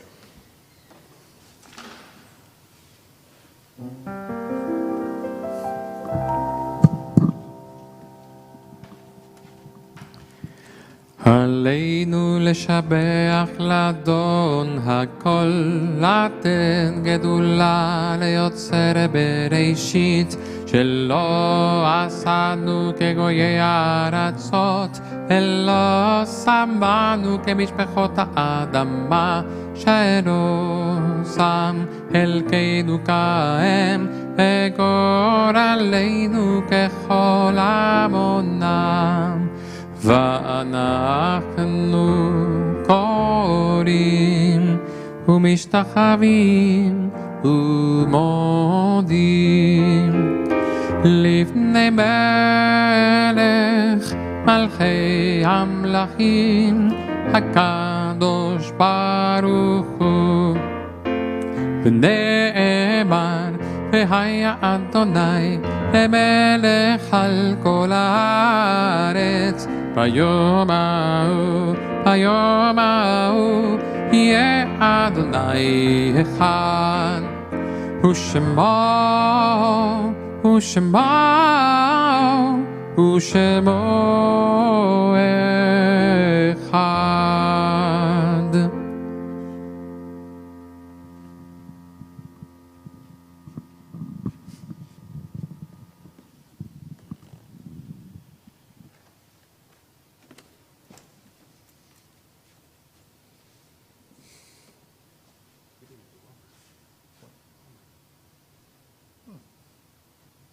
עלינו לשבח לאדון הכל, לתת גדולה ליוצר בראשית, שלא עשנו כגויי הארצות, אלא שמנו כמשפחות האדמה, שלא שם חלקנו כהם, וגורלנו ככל עמונם. ואנחנו קוראים ומשתחווים ומודים לפני מלך מלכי המלכים הקדוש ברוך הוא ונאמר והיה אדוני למלך על כל הארץ ביום ההוא יהיה אדוני אחד ושמו אחד.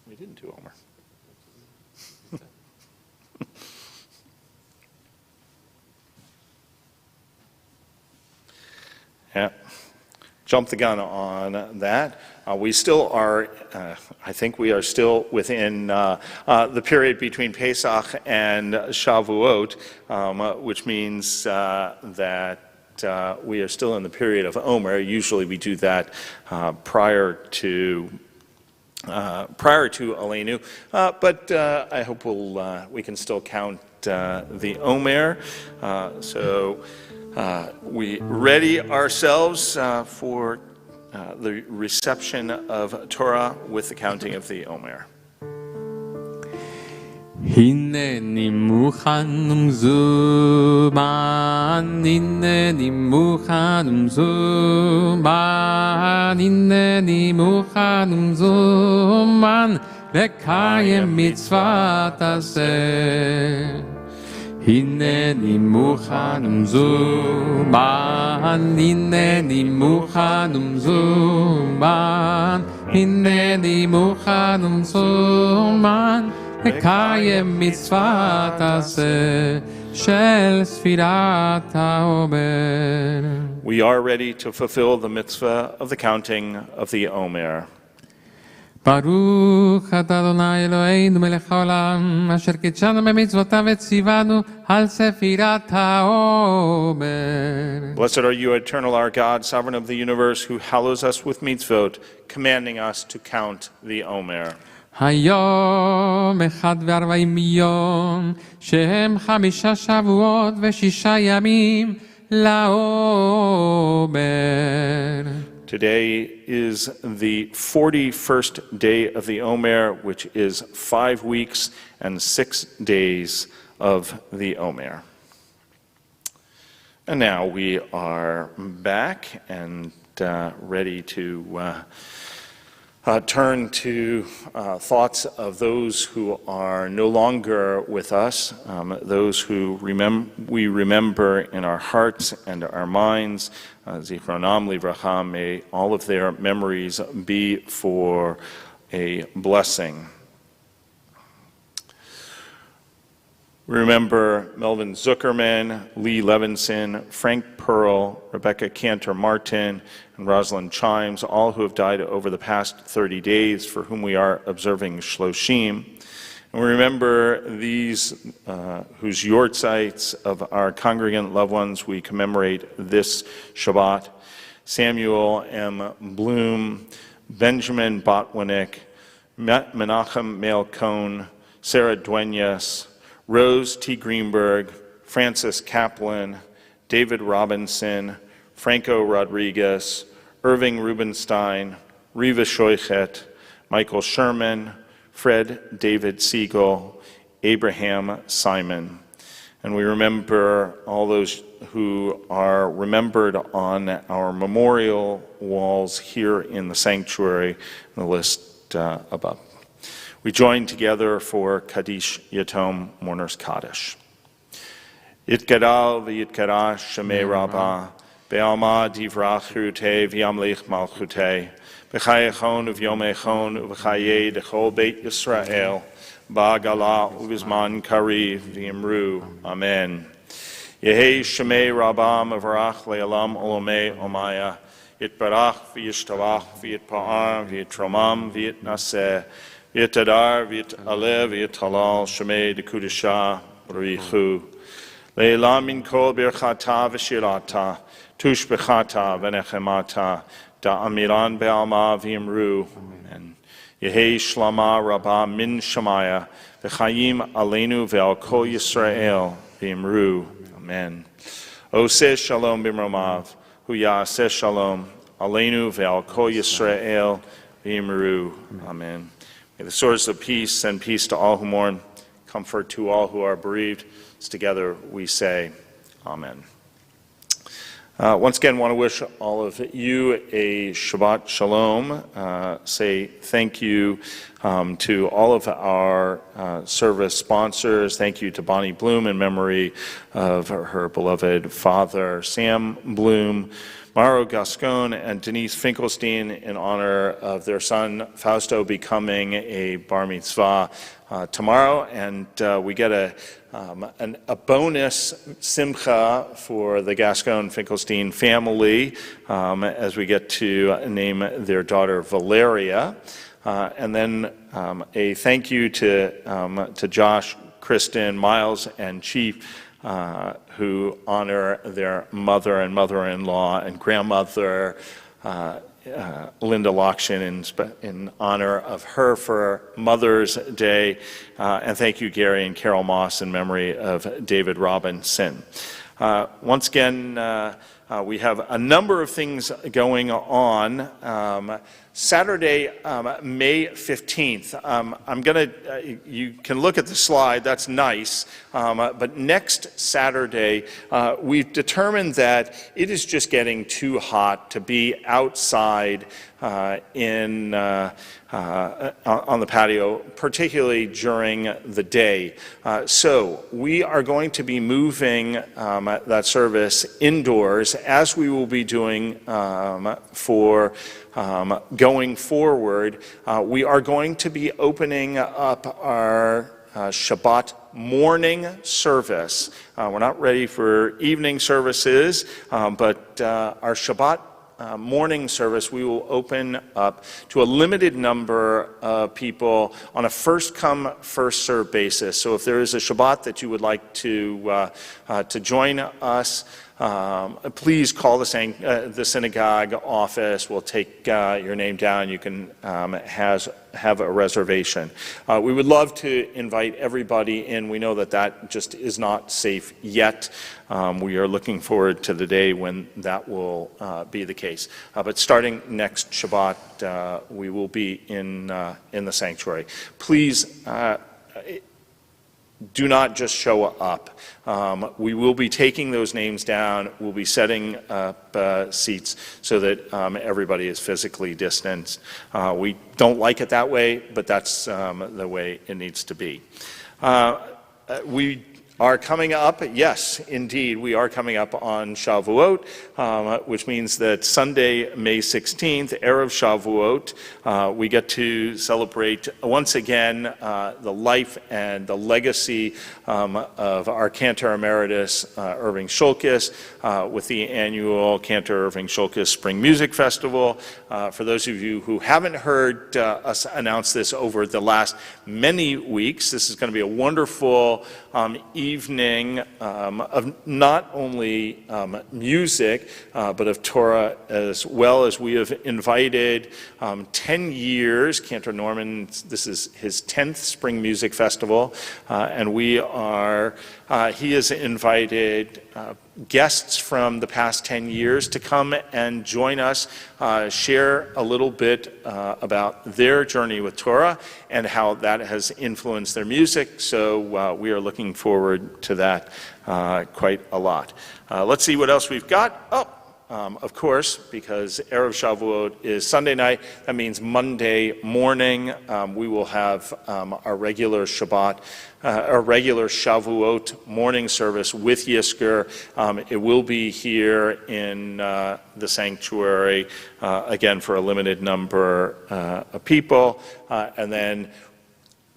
We didn't do Omer. Yeah, jump the gun on that. We still are, I think we are still within the period between Pesach and Shavuot, which means that we are still in the period of Omer. Usually we do that prior to Aleinu, but I hope we can still count the Omer. So we ready ourselves for the reception of Torah with the counting of the Omer. הנני מוכן ומזומן, הנני מוכן ומזומן, הנני מוכן ומזומן, לקיים מצוות עשה. הנני מוכן ומזומן, הנני מוכן ומזומן, הנני מוכן ומזומן, לקיים מצוות עשה של ספירת העומר. We are ready to fulfill the mitzvah of the counting of the Omer. ברוך אתה אדוני אלוהינו מלך העולם, אשר קידשנו במצוותיו וציוונו על ספירת העומר. Blessed are you, eternal our God, sovereign of the universe, who hallows us with mitzvot, commanding us to count the Omer. היום 41 יום, שהם 5 שבועות ו6 ימים לעומר. Today is the 41st day of the Omer, which is 5 weeks and 6 days of the Omer. And now we are back and ready to turn to thoughts of those who are no longer with us, those who we remember in our hearts and our minds. Zichronam livracha, may all of their memories be for a blessing. We remember Melvin Zuckerman, Lee Levinson, Frank Pearl, Rebecca Cantor-Martin, and Rosalind Chimes, all who have died over the past 30 days, for whom we are observing Shloshim. And we remember these whose yortzites of our congregant loved ones we commemorate this Shabbat: Samuel M. Bloom, Benjamin Botwinick, Menachem Mail Cohn, Sarah Duenas, Rose T. Greenberg, Francis Kaplan, David Robinson, Franco Rodriguez, Irving Rubenstein, Riva Shoichet, Michael Sherman, Fred David Siegel, Abraham Simon. And we remember all those who are remembered on our memorial walls here in the sanctuary, the list above. We join together for Kaddish Yatom, Mourner's Kaddish. Yitgadal v'yitkadash Shemei Rabbah, Be'alma divrach chirutei v'yamlich malchutei, B'chayechon uv'yomechon uv'chayei dechol Beit Yisrael, Ba'gala uv'zman kariv v'yimru. Amen. Yehei Shemei Rabbah mevarach le'alam olomei omaya, Yitbarach v'yishtalach v'yitpa'ar v'yitromam v'yitnaseh, V'yitadar, v'yitaleh, v'yitalal, Shemei dekudisha, Richu. Le'elam min kol birchata v'shirata, tush bechata v'nechemata, da'amiran be'alma v'yimru. Amen. Yehei shlama rabba min shamaya, v'chayim aleinu ve'al kol Yisrael v'yimru. Amen. Oseh shalom b'mromav, hu ya'aseh shalom, aleinu ve'al kol Yisrael v'yimru. Amen. May the source of peace send peace to all who mourn, comfort to all who are bereaved. As together we say, Amen. Once again, want to wish all of you a Shabbat Shalom. Say thank you to all of our service sponsors. Thank you to Bonnie Bloom in memory of her beloved father, Sam Bloom, Mauro Gascon and Denise Finkelstein in honor of their son Fausto becoming a bar mitzvah tomorrow, and we get a bonus simcha for the Gascon-Finkelstein family as we get to name their daughter Valeria, and then a thank you to Josh, Kristen, Miles, and Chief, who honor their mother and mother-in-law and grandmother, Linda Lockshin, in honor of her for Mother's Day. And thank you, Gary and Carol Moss, in memory of David Robinson. Once again, we have a number of things going on. Saturday, May 15th. You can look at the slide, that's nice, but next Saturday, we've determined that it is just getting too hot to be outside on the patio, particularly during the day. So we are going to be moving that service indoors, as we will be doing for going forward. We are going to be opening up our Shabbat morning service. We're not ready for evening services, but our Shabbat morning service, we will open up to a limited number of people on a first-come, first-served basis. So if there is a Shabbat that you would like to join us, please call the synagogue office. We'll take your name down. You can have a reservation. We would love to invite everybody in. We know that just is not safe yet. We are looking forward to the day when that will be the case. But starting next Shabbat, we will be in the sanctuary. Please do not just show up. We will be taking those names down. We'll be setting up seats so that everybody is physically distanced. We don't like it that way, but that's the way it needs to be. We are coming up, yes, indeed, we are coming up on Shavuot, which means that Sunday, May 16th, Erev Shavuot, we get to celebrate once again the life and the legacy of our Cantor Emeritus, Irving Shulkis, with the annual Cantor Irving Shulkis Spring Music Festival. For those of you who haven't heard us announce this over the last many weeks, this is going to be a wonderful evening of not only music, but of Torah as well. As we have invited 10 years, Cantor Norman, this is his 10th Spring Music Festival, and he has invited guests from the past 10 years to come and join us, share a little bit about their journey with Torah and how that has influenced their music. So we are looking forward to that quite a lot. Let's see what else we've got. Of course, because Erev Shavuot is Sunday night, that means Monday morning we will have our regular Shabbat, our regular Shavuot morning service with Yisker. It will be here in the sanctuary, again for a limited number of people, and then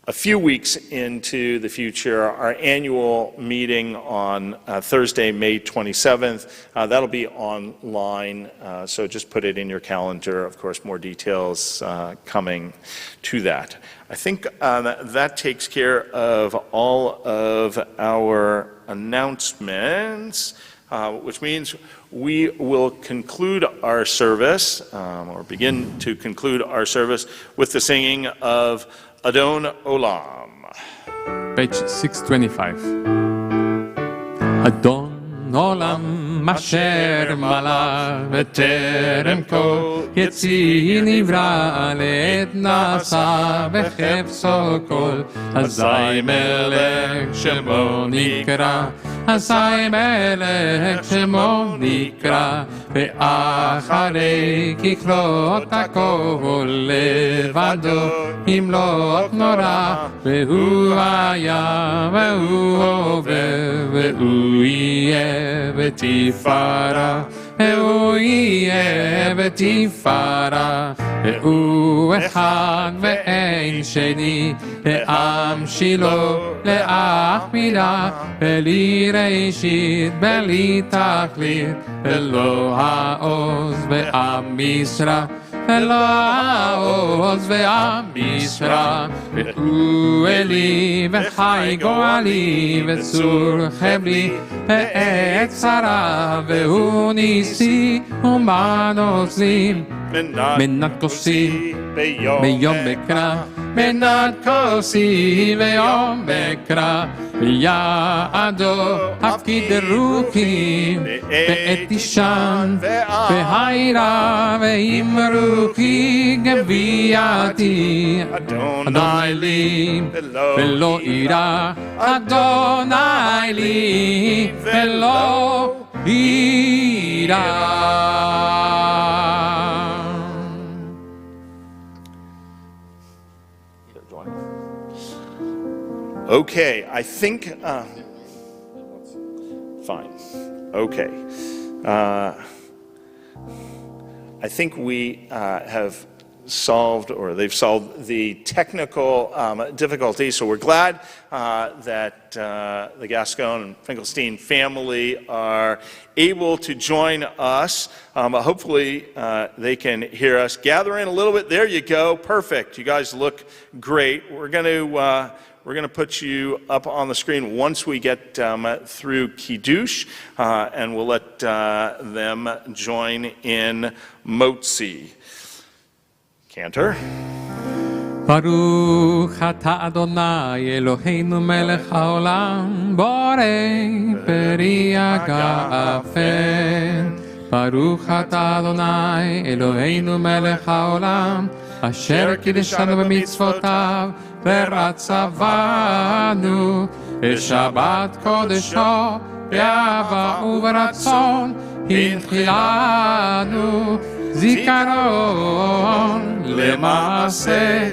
a few weeks into the future, our annual meeting on Thursday, May 27th. That'll be online, so just put it in your calendar. Of course, more details coming to that. I think that takes care of all of our announcements, which means we will conclude our service, or begin to conclude our service, with the singing of Adon Olam. Page 625. Adon Olam asher malach v'terem kol yetzi nivra le'et nasa v'chefso kol hazai melech shemo nikra hazai melech shemo nikra ואחרי ככלות הכל לבדו ימלוך נורא והוא היה והוא הווה והוא יהיה בתפארה והוא יהיה בתפארה והוא אחד ואין שני לעם שילה לאח מילה בלי ראשית בלי תכלית ולא העוז ועם משרה ולא העוז ועם משרה והוא אלי וחי גואלי וצור חבלי ועת צרה והוא ניסי ומנוזים מנת כוסי ביום מקרא מנת כוסי ביום מקרא בידו הפקיד רוקים בעת תישן והירה ועם רוחי גבייתי אדוני לי ולא אירא אדוני לי ולא אירא. Okay, I think, fine, okay. I think we have solved, or they've solved the technical difficulties, so we're glad that the Gascon and Finkelstein family are able to join us. Hopefully they can hear us. Gather in a little bit. There you go. Perfect. You guys look great. We're going to we're going to put you up on the screen once we get through Kiddush, and we'll let them join in Motzi. Cantor. Baruch atah Adonai Eloheinu melech haolam borei peri hagafen. Baruch atah Adonai Eloheinu melech haolam asher kiddushanu b'mitzvotav v'ratzavanu b'shabbat kodesho be'ahava u'b'ratzon hinchilanu זיכרון למעשה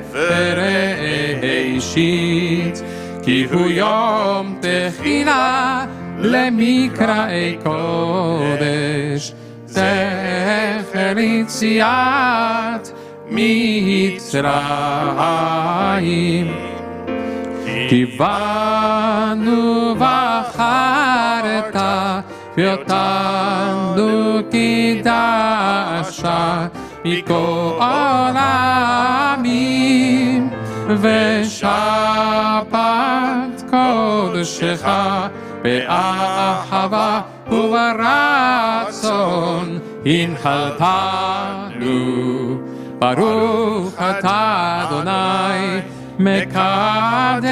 וראשית כי הוא יום תחילה למקראי קודש זכר יציאת מצרים קיוונו בחרת ואותנו קידשה מכל העמים ושבת קודשך באהבה וברצון הנחלתנו ברוך אתה אדוני מקדש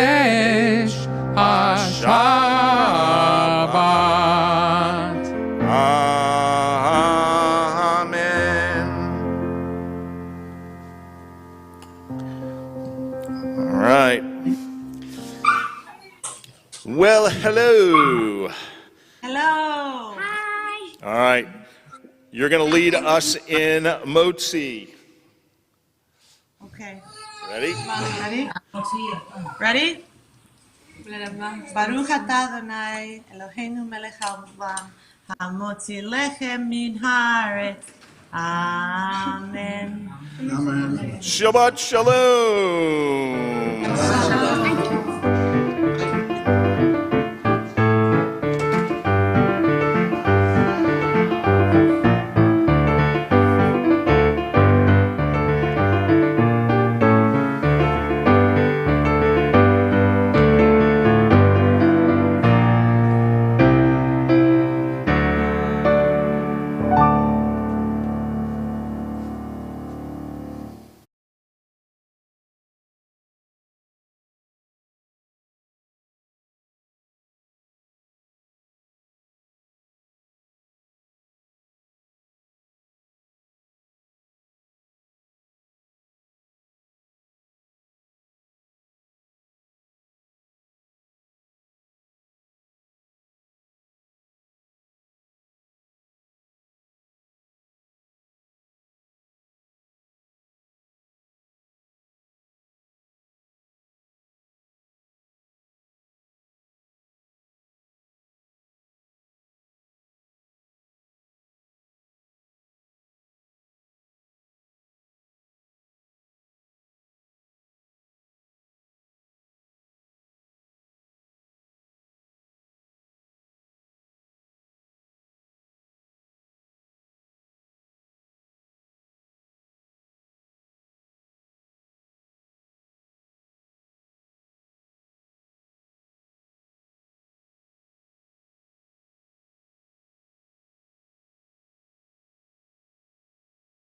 השבת. Amen. All right. Well, hello. Hello. All right. You're going to lead us in Motzi. Okay. Ready? Ready? Baruch atah Adonai Eloheinu melech haolam hamotzi lechem min haaretz. Amen. Shabbat shalom.